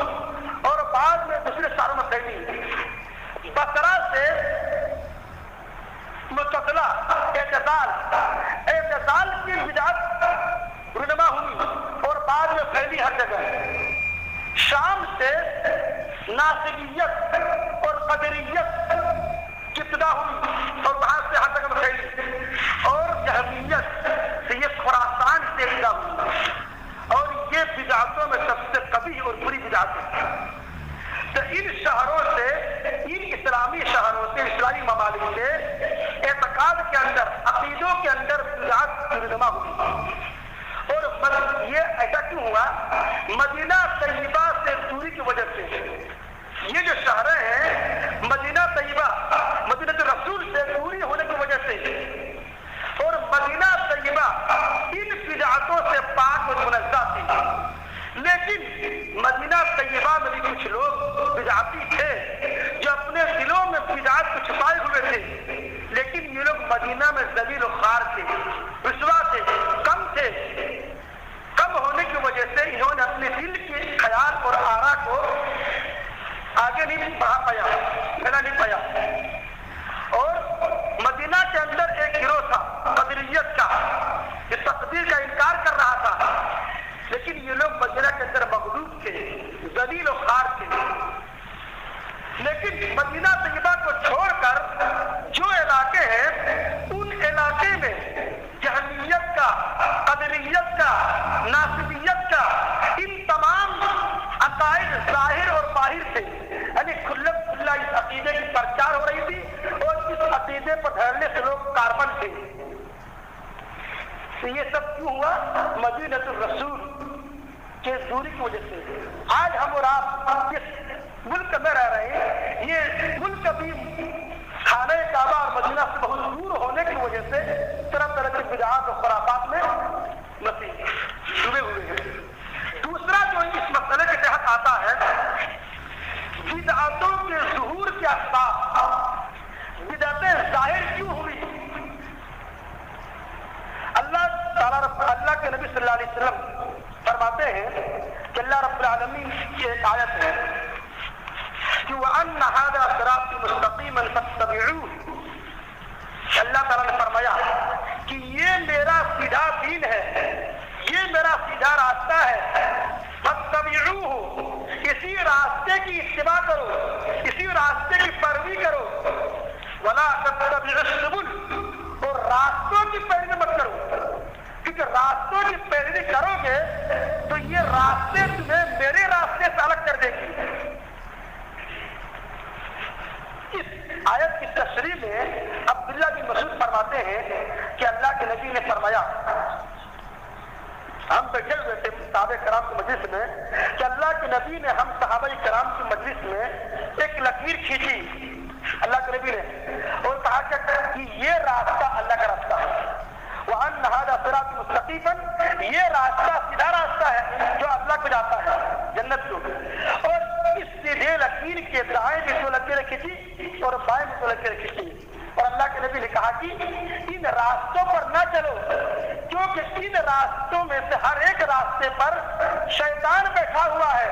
اور بعد میں دوسرے شہروں میں پھیلی۔ بصرہ سے معتزلہ، اعتزال، ہیں، شام سے ناصبیت اور قدریت کی ابتدا ہوئی اور وہاں سے حتم پھیلی، اور جہمیت سے یہ خراسان سے ابتدا ہوئی، اور یہ بدعتوں میں سب سے قبیح اور بری بدعت ہے۔ تو ان شہروں سے، ان اسلامی شہروں سے، اسلامی ممالک سے اعتقاد کے اندر، عقیدوں کے اندر بدعت رونما ہوئی۔ اور یہ ایسا کیوں ہوا؟ مدینہ طیبہ سے دوری کی وجہ سے۔ یہ جو شہریں ہیں مدینہ طیبہ، مدینہ رسول سے دوری ہونے کی وجہ سے، اور مدینہ طیبہ ان بدعتوں سے پاک اور منزہ تھی، لیکن مدینہ طیبہ میں بھی کچھ لوگ بدعتی تھے جو اپنے دلوں میں بدعت کو چھپائے ہوئے تھے، لیکن یہ لوگ مدینہ میں ذلیل و خوار تھے، رسوا تھے، کم تھے۔ کم ہونے کی وجہ سے انہوں نے اپنے دل کے خیال اور آرا کو آگے نہیں بڑھا پایا، پھیلا نہیں پایا، اور مدینہ کے اندر ایک گروہ تھا قدریت کا، جو تقدیر کا انکار کر رہا تھا، لیکن یہ لوگ مدینہ کے اندر مغلوب تھے، ذلیل و خوار تھے۔ لیکن مدینہ طیبہ کو چھوڑ کر جو علاقے ہیں ان علاقے میں جہمیت کا، قدریت کا، ناصبیت کا، ان تمام عقائد ظاہر اور باہر تھے، یعنی کھلم کھلا اس عقیدے کی پرچار ہو رہی تھی، اور اس عقیدے پر ٹھہرنے سے لوگ کاربن تھے۔ تو یہ سب کیوں ہوا؟ مدینہ الرسول کے دوری کی وجہ سے۔ آج ہم اور آپ جس ملک میں رہ رہے ہیں، یہ ملک بھی خانہ کعبہ اور مدینہ سے بہت دور ہونے کی وجہ سے طرح طرح کی بدعات اور خرافات میں ڈوبے ہوئے ہیں۔ دوسرا جو اس مسئلے کے تحت آتا ہے، بدعتوں کے ظہور کے اسباب، بدعتیں ظاہر کیوں ہوئی؟ اللہ کے نبی صلی اللہ علیہ وسلم فرماتے ہیں کہ اللہ رب العالمین کی ایک آیت ہے کہ وَأَنَّ هَذَا صِرَاطِي مُسْتَقِيمًا فَاتَّبِعُوهُ، اللہ تعالیٰ نے فرمایا کہ یہ میرا سیدھا دین ہے، یہ میرا سیدھا راستہ ہے، فَاتَّبِعُوهُ، اسی راستے کی اتباع کرو، اسی راستے کی پیروی کرو، وَلَا تَتَّبِعُوا السُّبُلَ، اور راستوں کی پیروی مت کرو، کیونکہ راستوں کی پیروی کرو گے تو یہ راستے تمہیں میرے راستے سے الگ کر دے گی۔ اس آیت کی تشریح میں عبداللہ بن مسعود فرماتے ہیں کہ اللہ کے نبی نے فرمایا، ہم بیٹھے ہوئے تھے صحابہ کرام کی مجلس میں، کہ اللہ کے نبی نے ہم صحابہ کرام کی مجلس میں ایک لکیر کھینچی اللہ کے نبی نے، اور کہا کہ یہ راستہ اللہ کا راستہ ہے، وَأَنَّ هَذَا صِرَاطِي مُسْتَقِيمًا، یہ راستہ سیدھا راستہ ہے جو اللہ کو جاتا ہے جنت کو، اور اس سیدھے لکیر کے دائیں بھی دو لکیریں کھینچی اور بائیں بھی دو لکیریں کھینچی، اور اللہ کے نبی نے کہا کہ ان راستوں پر نہ چلو، کیونکہ ان راستوں میں سے ہر ایک راستے پر شیطان بیٹھا ہوا ہے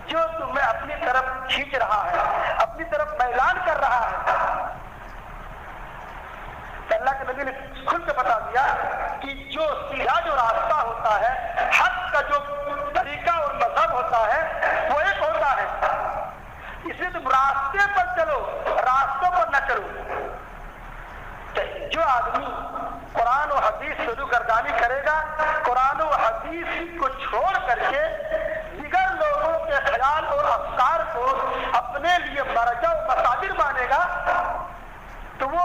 جو تمہیں اپنی طرف کھینچ رہا ہے، اپنی طرف میلان کر رہا ہے۔ اللہ کے نبی نے کھل کے بتا دیا کہ جو سیدھا جو راستہ ہوتا ہے، حق کا جو طریقہ اور مذہب ہوتا ہے، وہ ایک ہوتا ہے، اس لیے تم راستے پر چلو، راستوں پر نہ چلو۔ جو آدمی قرآن و حدیث سے روگردانی کرے گا، قرآن و حدیث کو چھوڑ کر کے دیگر لوگوں کے خیال اور افکار کو اپنے لیے مرجع و مصادر مانے گا، تو وہ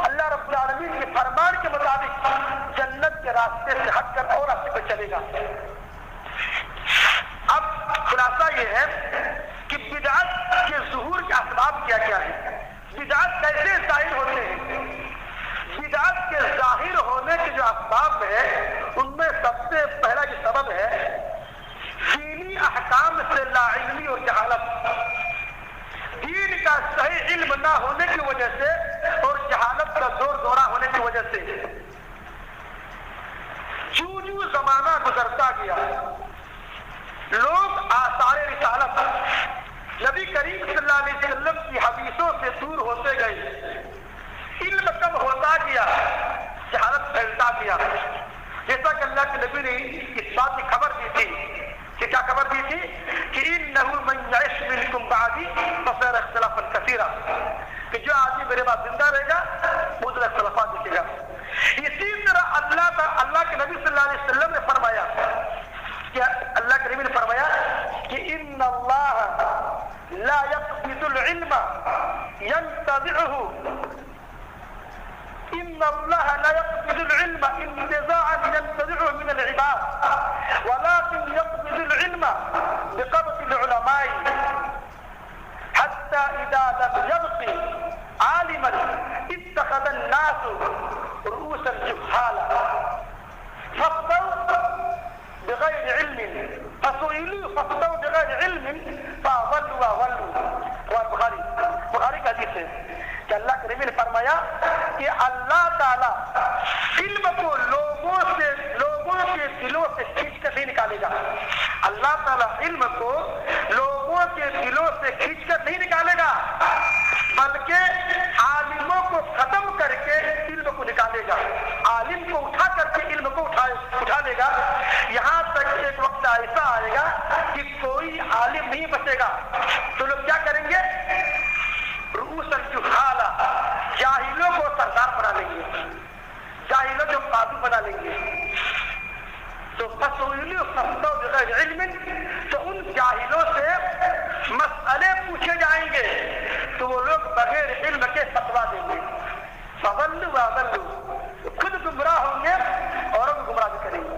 اللہ رب العالمین کے فرمان کے مطابق جنت کے راستے سے ہٹ کر اور راستے پہ چلے گا۔ اب خلاصہ یہ ہے کہ بدعت کے ظہور کے اسباب کیا کیا ہے، بدعت کیسے ظاہر ہوتے ہیں۔ بدعت کے ظاہر ہونے کے جو اسباب ہیں ان میں سب سے پہلا جو سبب ہے دینی احکام سے لا علمی اور جہالت، دین کا صحیح علم نہ ہونے کی وجہ سے اور جہالت کا زور دورہ ہونے کی وجہ سے۔ جو زمانہ گزرتا گیا، لوگ آثار رسالت نبی کریم صلی اللہ علیہ وسلم کی حدیثوں سے دور ہوتے گئے، علم کم ہوتا گیا، جہالت پھیلتا گیا۔ جیسا کہ اللہ کے نبی نے اس بات کی خبر دی تھی کہ کیا خبر دی تھی کہ انہ من یعش منکم بعدی فسیرى اختلافا کثیرا، کہ جو آدمی میرے بعد زندہ رہے گا وہ ذرا اختلافات دیکھے گا۔ اسی طرح اللہ کے نبی صلی اللہ علیہ وسلم نے فرمایا کہ اللہ کے نبی نے فرمایا کہ ان اللہ لا يقبض العلم ينتزعه، ان اللہ لا يقبض العلم انتزاعا ينتزعه من العباد ولكن يقبض العلم بقبض العلماء حتى اذا لم يبق عالما اتخذ الناس رؤوسا جهالا فافتوا بغير علم فسئلوا فافتوا بغير علم فاضلوا واضلوا۔ بخاری کا حدیث ہے کہ اللہ کے نبی نے فرمایا کہ اللہ تعالیٰ علم کو لوگوں کے دلوں سے کھینچ کر نہیں نکالے گا۔ اللہ تعالیٰ علم کو لوگوں کے دلوں سے کھینچ کر نہیں نکالے گا، بلکہ عالموں کو ختم کر کے علم کو نکالے گا، عالم کو اٹھا کر کے علم کو اٹھا لے گا، یہاں تک ایک وقت ایسا آئے گا کہ کوئی عالم نہیں بچے گا۔ تو لوگ کیا کریں گے؟ رؤوس الجہالہ، جاہلوں کو سردار بنا لیں گے، جاہلوں کو قاضی بنا لیں گے۔ تو فسئلوا فافتوا بغیر علم، تو ان جاہلوں سے مسئلے پوچھے جائیں گے تو وہ لوگ بغیر علم کے فتویٰ دیں گے۔ فضلوا واضلوا، خود گمراہ ہوں گے اور بھی گمراہ بھی کریں گے۔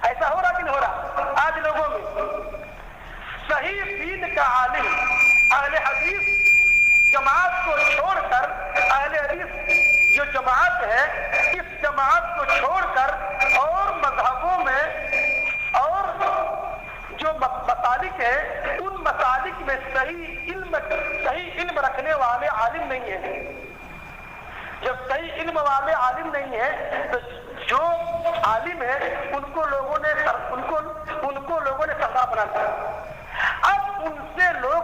ایسا ہو رہا کہ نہیں ہو رہا؟ آج لوگوں میں صحیح دین کا عالم، اہل حدیث جماعت کو چھوڑ کر، اہل حدیث جو جماعت ہے اس جماعت کو چھوڑ کر اور مذہبوں میں اور جو مسالک ہیں ان مسالک میں صحیح علم رکھنے والے عالم نہیں ہیں۔ جب صحیح علم والے عالم نہیں ہیں تو جو عالم ہے ان کو لوگوں نے سردار بنا دیا۔ اب ان سے لوگ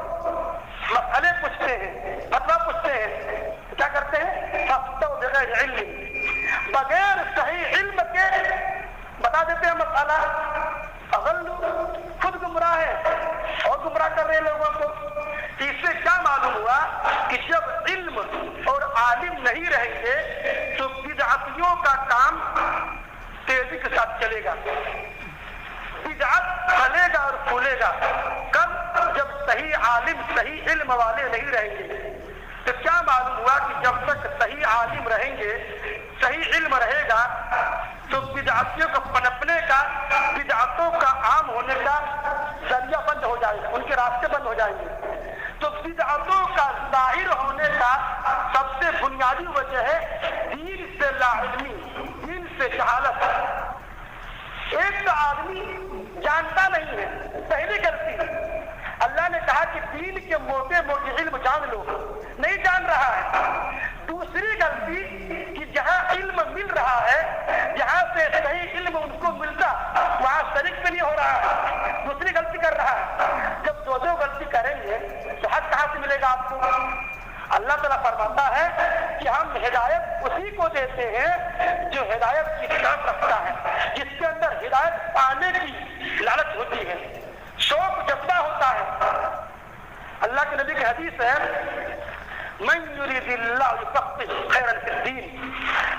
مسئلے پوچھتے ہیں، فتویٰ پوچھتے ہیں، کیا کرتے ہیں؟ فافتوا بغیر علم، بغیر صحیح علم کے بتا دیتے ہیں مسئلہ۔ اغلو، خود گمراہ ہے اور گمراہ کر رہے ہیں لوگوں کو۔ اس سے کیا معلوم ہوا کہ جب علم اور عالم نہیں رہیں گے تو بدعتیوں کا کام تیزی کے ساتھ چلے گا، بدعت پھلے گا اور پھولے گا۔ کب؟ جب صحیح عالم صحیح علم والے نہیں رہیں گے۔ تو کیا معلوم ہوا کہ جب تک صحیح عالم رہیں گے، صحیح علم رہے گا تو بدعتیوں کو پنپنے کا، بدعتوں کا عام ہونے کا ذریعہ بند ہو جائے گا، ان کے راستے بند ہو جائیں گے۔ تو بدعتوں کا ظاہر ہونے کا سب سے بنیادی وجہ ہے دین سے لا علمی، دین سے جہالت۔ ایک تو آدمی جانتا نہیں ہے، پہلی غلطی اللہ نے کہا کہ دین کے موٹے موٹے علم جان لو، نہیں جان رہا ہے۔ دوسری غلطی کہ جہاں علم مل رہا ہے، جہاں سے صحیح علم ان کو ملتا وہاں شریک بھی نہیں ہو رہا ہے، دوسری غلطی کر رہا ہے۔ جب دو غلطی کریں گے تو حق کہاں سے ملے گا آپ کو؟ اللہ تعالیٰ فرماتا ہے کہ ہم ہدایت اسی کو دیتے ہیں جو ہدایت کی طرف رکھتا ہے، جس کے اندر ہدایت پانے کی لالچ ہوتی ہے، شوق جذبہ ہوتا ہے۔ اللہ کے نبی کی حدیث ہے من یرید اللہ یفقہہ خیرا فی الدین،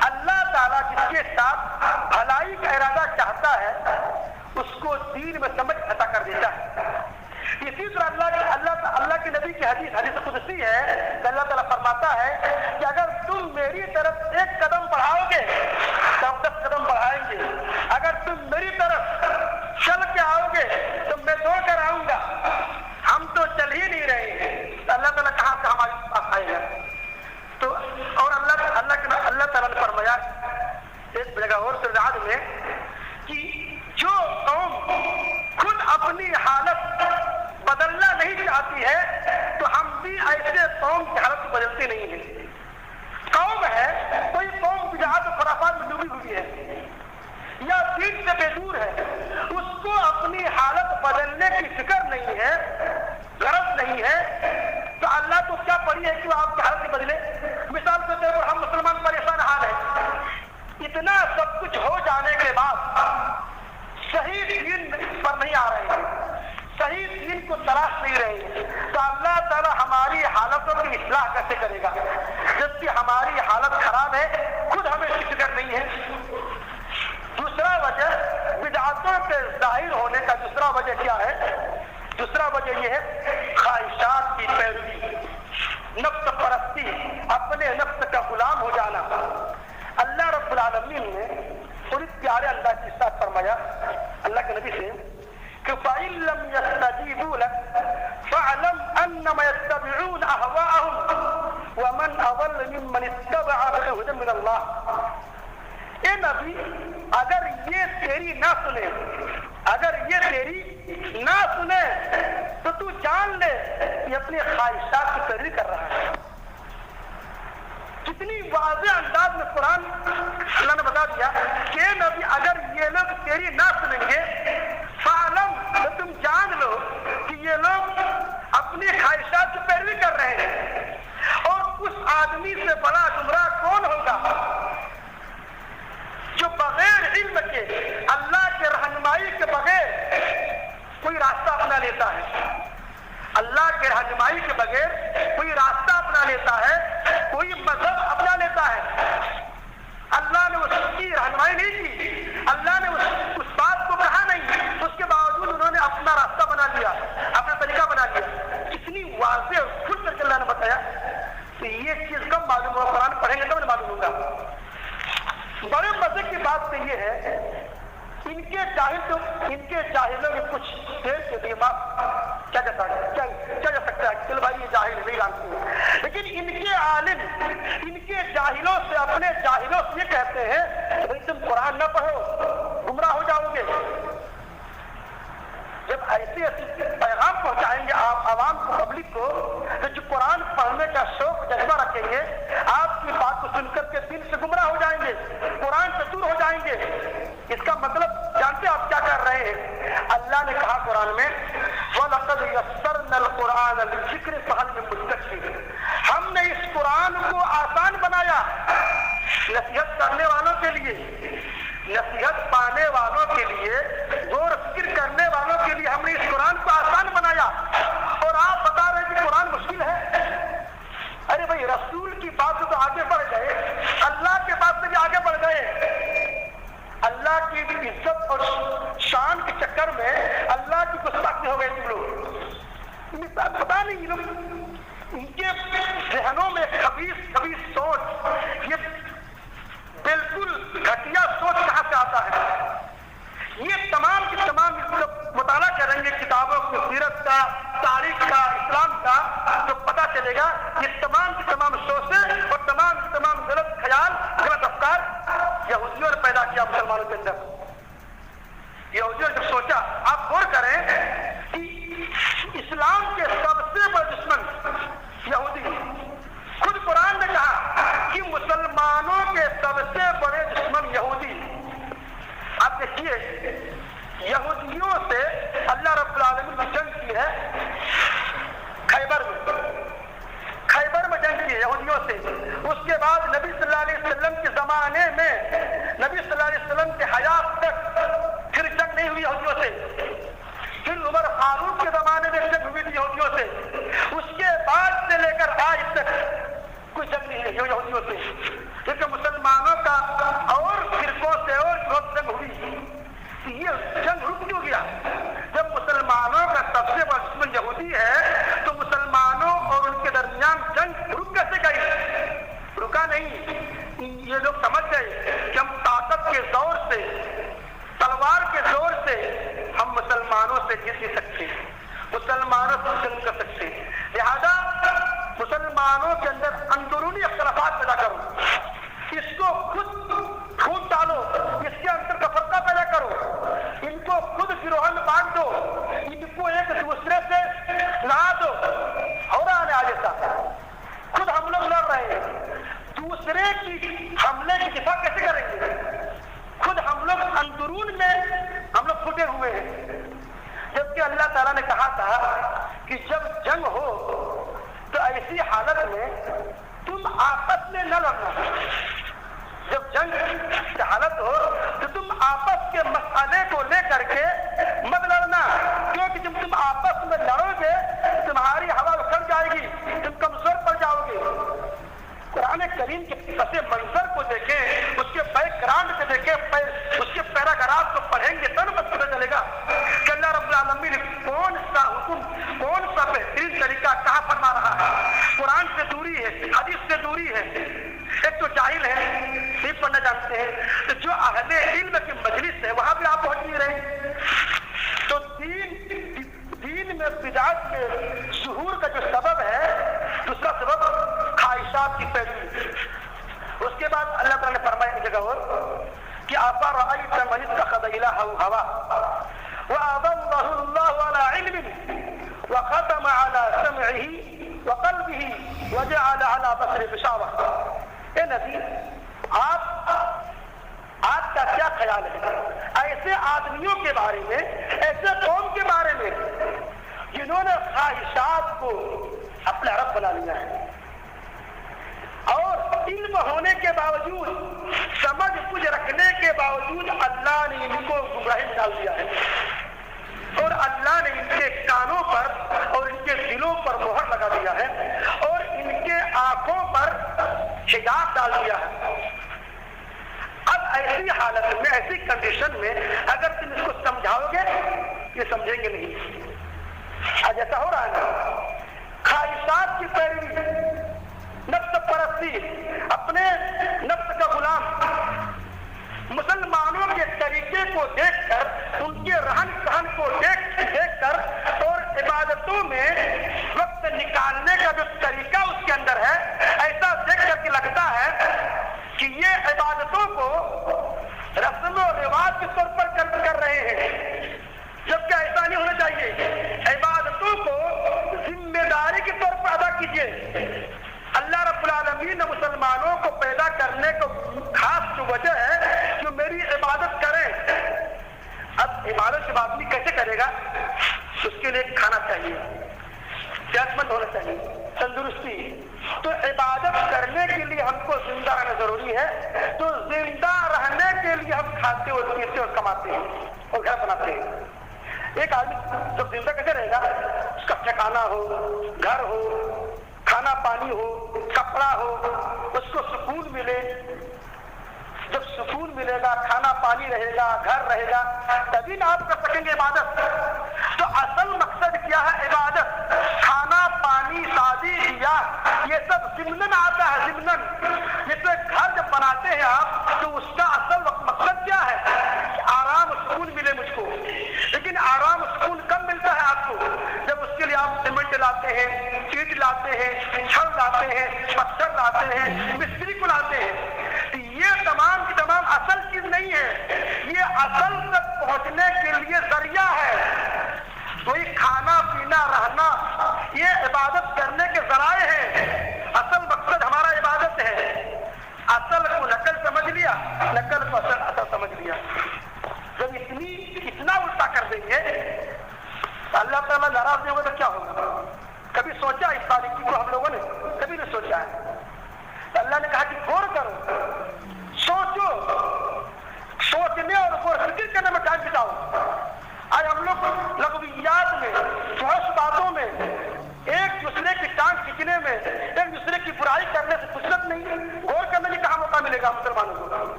اللہ تعالیٰ جس کے ساتھ بھلائی کا ارادہ چاہتا ہے اس کو دین میں سمجھ عطا کر دیتا ہے۔ اسی طرح اللہ کے نبی کی حدیث قدسی ہے کہ اللہ تعالیٰ فرماتا ہے کہ اگر تم میری طرف ایک قدم بڑھاؤ گے تو ہم 10 قدم بڑھائیں گے، اگر تم میری طرف چل کے آؤ گے تو میں دوڑ کر آؤں گا، ہم تو چل ہی نہیں رہے ہیں، تو اللہ تعالیٰ کہاں سے ہمارے پاس آئے گا؟ تو اور اللہ تعالیٰ نے فرمایا ایک جگہ اور سرجاد میں کہ جو قوم خود اپنی حالت بدلنا نہیں چاہتی ہے تو ہم بھی ایسے قوم کی حالت بدلتے نہیں ہیں۔ قوم ہے، کوئی قوم بدعات و خرافات میں ڈوبی ہوئی ہے یا دین سے بے دور ہے، اس کو اپنی حالت بدلنے کی فکر نہیں ہے، غرض نہیں ہے، تو اللہ تو کیا پڑی ہے کہ وہ آپ کی حالت بدلے؟ مثال کے طور پر ہم مسلمان پریشان حال ہیں، اتنا سب کچھ ہو جانے کے بعد صحیح دین پر نہیں آ رہے ہیں، تراش نہیں رہے ہیں تو اللہ تعالیٰ ہماری حالتوں کی اصلاح کیسے کرے گا؟ جبکہ ہماری حالت خراب ہے، خود ہمیں اس کی فکر نہیں ہے۔ دوسرا وجہ بدعتوں کے ظاہر ہونے کا دوسرا وجہ کیا ہے؟ دوسرا وجہ یہ ہے خواہشات کی پیروی، نفس پرستی، اپنے نفس کا غلام ہو جانا۔ اللہ رب العالمین نے بڑی پیارے اللہ کے ساتھ فرمایا اللہ کے نبی سے کہ فَإِن لَّمْ يَسْتَجِيبُوا لَكَ فَاعْلَمْ أَنَّمَا يَتَّبِعُونَ أَهْوَاءَهُمْ وَمَنْ أَضَلُّ مِمَّنِ اتَّبَعَ بِغَيْرِ هُدًى مِّنَ اللَّهِ۔ اے نبی، اگر یہ تیری نہ سنے، اگر یہ تیری نہ سنے تو تو جان لے کہ اپنی خواہشات کی پیروی کر رہا ہے۔ کتنی واضح انداز میں قرآن اللہ نے بتا دیا کہ نبی اگر یہ لوگ تیری نہ سنیں گے فعلم، تو تم جان لو کہ یہ لوگ اپنی خواہشات کی پیروی کر رہے ہیں۔ اور اس آدمی سے بڑا گمراہ کون ہوگا جو بغیر علم کے، اللہ کے رہنمائی کے بغیر کوئی راستہ اپنا لیتا ہے، اللہ کے رہنمائی کے بغیر کوئی راستہ اپنا لیتا ہے، کوئی مذہب اپنا لیتا ہے۔ اللہ نے اس کی رہنمائی نہیں کی، اللہ نے اس بات کو کہا نہیں، اس کے باوجود انہوں نے اپنا راستہ بنا لیا، اپنا طریقہ بنا لیا۔ اتنی واضح کھل کر کے اللہ نے بتایا کہ یہ چیز کب معلوم ہوگا؟ قرآن پڑھیں گے تب معلوم ہوگا۔ بڑے مزے کی بات تو یہ ہے ان کے جاہلوں میں کچھ دیر کے دماغ کیا جا سکتا ہے، چل بھائی یہ جاہل نہیں جانتے ہیں، لیکن ان کے عالم ان کے جاہلوں سے، اپنے جاہلوں سے یہ کہتے ہیں کہ بھائی تم قرآن نہ پڑھو، گمراہ ہو جاؤ گے۔ جب ایسے پیغام پہنچائیں گے آپ عوام کو، پبلک کو، تو جو قرآن پڑھنے کا شوق جذبہ رکھیں گے آپ کی بات کو سن کر کے دل سے گمراہ ہو جائیں گے، قرآن سے دور ہو جائیں گے۔ اس کا مطلب جانتے آپ کیا کر رہے ہیں؟ اللہ نے کہا قرآن میں وَلَقَدْ يَسَّرْنَا الْقُرْآنَ لِلذِّكْرِ فَهَلْ مِن مُّدَّكِرٍ۔ ہم نے اس قرآن کو آسان بنایا نصیحت کرنے والوں کے لیے، نصیحت پانے والوں کے لیے، غور فکر کرنے والوں کے لیے ہم نے اس قرآن کو آسان بنایا۔ اور آپ بتا رہے کہ قرآن مشکل ہے؟ ارے بھائی رسول کی بات سے تو آگے بڑھ گئے، اللہ کے بات سے بھی آگے بڑھ گئے۔ اللہ کی عزت اور شان کے چکر میں اللہ کی گستاخی ہو گئے تم لوگ۔ پتا نہیں لوگ ان کے ذہنوں میں خبیث سوچ، یہ بالکل گھٹیا سوچ کہاں سے آتا ہے؟ یہ تمام کی تمام مطالعہ کریں گے کتابوں کی، سیرت کا، تاریخ کا، اسلام کا، تو پتہ چلے گا یہ تمام کی تمام سوچیں اور تمام کی تمام غلط خیال، غلط افکار یہودیوں نے پیدا کیا مسلمانوں کے اندر۔ یہودیوں نے سوچا، آپ غور کریں کہ اسلام کے سب سے بڑے دشمن یہودی، خود قرآن نے کہا کہ مسلمانوں کے سب سے بڑے دشمن یہودی۔ آپ دیکھیے یہودیوں سے اللہ رب العالمین نے جنگ کی ہے خیبر میں جنگ کی ہے یہودیوں سے۔ اس کے بعد نبی صلی اللہ علیہ وسلم کے زمانے میں، نبی صلی اللہ علیہ وسلم کے حیات تک پھر جنگ نہیں ہوئی یہودیوں سے۔ پھر عمر فاروق کے زمانے میں جنگ ہوئی تھی یہودیوں سے۔ اس کے بعد سے لے کر آج تک کوئی جنگ نہیں ہے یہودیوں سے، کیونکہ مسلمانوں کا اور فرقوں سے اور بہت جنگ ہوئی۔ یہ جنگ رک کیوں گیا؟ جب مسلمانوں کا سب سے بڑا دشمن یہودی ہے تو مسلمانوں اور ان کے درمیان جنگ رک کیسے گئی؟ رکا نہیں۔ یہ لوگ سمجھ گئے کہ ہم طاقت کے زور سے، تلوار کے زور سے ہم مسلمانوں سے جیت نہیں سکتے، مسلمانوں سے جنگ کر سکتے، لہذا مسلمانوں کے اندر اندرونی اختلافات پیدا کرو، اس کو خود ڈھونڈ ڈالو، اس کے اندر کا فرقہ پیدا کرو، ان کو خود گروہ میں بانٹ دو، ان کو ایک دوسرے سے لڑا دو۔ ہو رہا ہے آگے صاحب، خود ہم لوگ لڑ رہے ہیں، دوسرے کی حملے کی دفاع کیسے کریں گے؟ خود ہم لوگ اندرون میں ہم لوگ پھٹے ہوئے ہیں، جبکہ اللہ تعالیٰ نے کہا تھا کہ جب جنگ ہو تو ایسی حالت میں تم آپس میں نہ لڑنا۔ جب جنگ کی حالت ہو تو تم آپس کے مسئلے کو لے کر کے مت لڑنا، کیونکہ جب تم آپس میں لڑو گے سے دوری ہے، حدیث سے دوری ہے. ایک تو جاہل ہے، نہیں پڑھنا جانتے ہیں، تو جو اہل علم کی مجلس ہے وہاں بھی آپ پہنچ نہیں رہے. تو دین میں بدعت کے ظہور کا جو سبب ہے، دوسرا سبب خواہشات کی پیروی. اس کے بعد اللہ تعالیٰ نے فرمایا ایک جگہ اور کہ افرأیت من اتخذ الہہ ہواہ وأضلہ اللہ علی علم وختم علی سمعہ وقلبہ وجعل علی بصرہ غشاوہ. اے نبی، آپ کا کیا خیال ہے ایسے آدمیوں کے بارے میں، ایسے قوم کے بارے میں جنہوں نے خواہشات کو اپنا رب بنا لیا ہے اور علم ہونے کے باوجود، سمجھ کچھ رکھنے کے باوجود اللہ نے ان کو گمراہی میں ڈال دیا ہے اور اللہ نے ان کے کانوں پر اور ان کے دلوں پر مہر لگا دیا ہے اور ان کے آنکھوں پر حجاب ڈال دیا ہے. اب ایسی حالت میں، ایسی کنڈیشن میں اگر تم اس کو سمجھاؤ گے یہ سمجھیں گے نہیں. آج ایسا ہو رہا ہے نا، خواہشات کی پیروی، نفس پرستی، اپنے نفس کا غلام، مسلمانوں کے طریقے کو دیکھ کر، ان کے رہن سہن کو دیکھ کر اور عبادتوں میں وقت نکالنے کا جو طریقہ اس کے اندر ہے، ایسا دیکھ کر کے لگتا ہے کہ یہ عبادتوں کو رسم و رواج کے طور پر کر رہے ہیں، جبکہ ایسا نہیں ہونا چاہیے. عبادتوں کو ذمہ داری کے طور پر ادا کیجیے. اللہ رب العالمین نے مسلمانوں کو پیدا کرنے کو خاص جو وجہ ہے جو میری عبادت کریں. اب عبادت جب آدمی کیسے کرے گا؟ اس کے لیے کھانا چاہیے، صحت مند ہونا چاہیے، تندرستی. تو عبادت کرنے کے لیے ہم کو زندہ رہنا ضروری ہے. تو زندہ رہنے کے لیے ہم کھاتے اور پیتے اور کماتے ہیں اور گھر بناتے ہیں. ایک آدمی جب زندہ کیسے رہے گا؟ اس کا ٹھکانا ہو، گھر ہو، کھانا پانی ہو، کپڑا ہو، اس کو سکون ملے. جب سکون ملے گا، کھانا پانی رہے گا، گھر رہے گا، تبھی نہ آپ کر سکیں گے عبادت. تو اصل مقصد کیا ہے؟ عبادت. کھانا پانی، شادی بیاہ، یہ سب ضمناً آتا ہے. ضمناً جیسے گھر جب بناتے ہیں آپ تو اس کا اصل مقصد کیا ہے؟ کہ آرام و سکون ملے مجھ کو. لیکن آرام و سکون کب ملتا ہے آپ کو؟ جب اس کے لیے آپ سیمنٹ لاتے ہیں، اینٹ لاتے ہیں، چھڑ لاتے ہیں، پتھر لاتے ہیں، مستری کو لاتے ہیں. یہ تمام کی تمام اصل چیز نہیں ہے، یہ اصل تک پہنچنے کے لیے ذریعہ ہے. کوئی کھانا پینا رہنا یہ عبادت کرنے کے ذرائع ہیں. اصل مقصد ہمارا عبادت ہے. اصل کو نقل سمجھ لیا، نقل کو اصل سمجھ لیا. جب اتنا الٹا کر دیں گے تو اللہ تعالیٰ ناراض نہیں ہوگا تو کیا ہوگا؟ کبھی سوچا اس تاریخی کو ہم لوگوں نے؟ کبھی نہیں سوچا ہے. تو اللہ نے کہا کہ غور کرو، سوچو، سوچنے اور غور فکر کرنے میں ٹائم بتاؤ. آج ہم لوگ لغویات میں، فحش باتوں میں، ایک دوسرے کی ٹانگ کھینچنے میں، ایک دوسرے کی برائی کرنے سے فرصت نہیں. غور کرنے میں کہاں موقع ملے گا مسلمانوں کو؟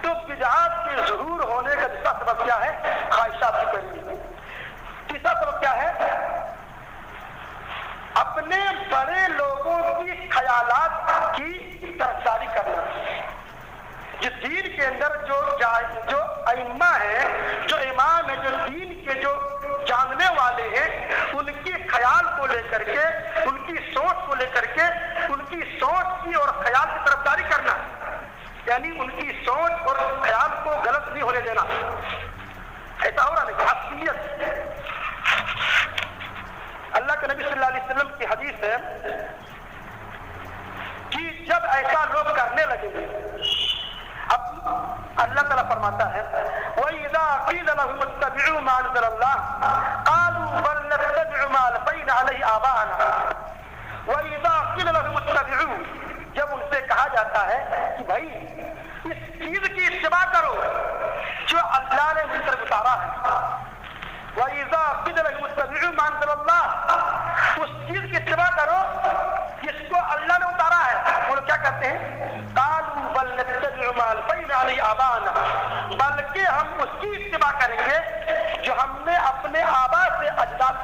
تو بدعات کے ظہور ہونے کا دوسرا سبب کیا ہے؟ خواہشات کی پیروی. تیسرا سبب کیا ہے؟ اپنے بڑے لوگوں کی خیالات کی طرفداری کرنا. جو دین کے اندر جو ائمہ ہیں، جو امام ہیں، جو دین کے جو جاننے والے ہیں، ان کی خیال کو لے کر کے، ان کی سوچ کو لے کر کے، ان کی سوچ کی اور خیال کی طرفداری کرنا، یعنی ان کی سوچ اور خیال کو غلط نہیں ہونے دینا. ایسا ہو رہا نہیں. حقیقت اللہ کے نبی صلی اللہ علیہ وسلم کی حدیث ہے کہ جب ایسا لوگ کرنے لگیں گے، اب اللہ تعالیٰ فرماتا ہے وَإِذَا قِيلَ لَهُمُ اتَّبِعُوا مَا أَنزَلَ اللَّهُ قَالُوا بَلْ نَتَّبِعُ مَا أَلْفَيْنَا عَلَيْهِ آبَاءَنَا. وَإِذَا قِيلَ لَهُمُ اتَّبِعُوا، جب ان سے کہا جاتا ہے کہ بھائی اس چیز کی اتباع کرو جو اللہ نے مجھ پر اتارا ہے. وَإِذَا قِيلَ لَهُمُ اتَّبِعُوا مَا أَنزَلَ اللَّهُ، اس چیز کی اتباع کرو جس کو اللہ نے اتارا ہے. وہ کیا کہتے ہیں؟ قَالُوا بَلْ نَتَّبِعُ مَا أَلْفَيْنَا عَلَيْهِ آبَاءَنَا، بلکہ ہم اس کی اتباع کریں گے جو ہم نے اپنے آبا سے، اجداد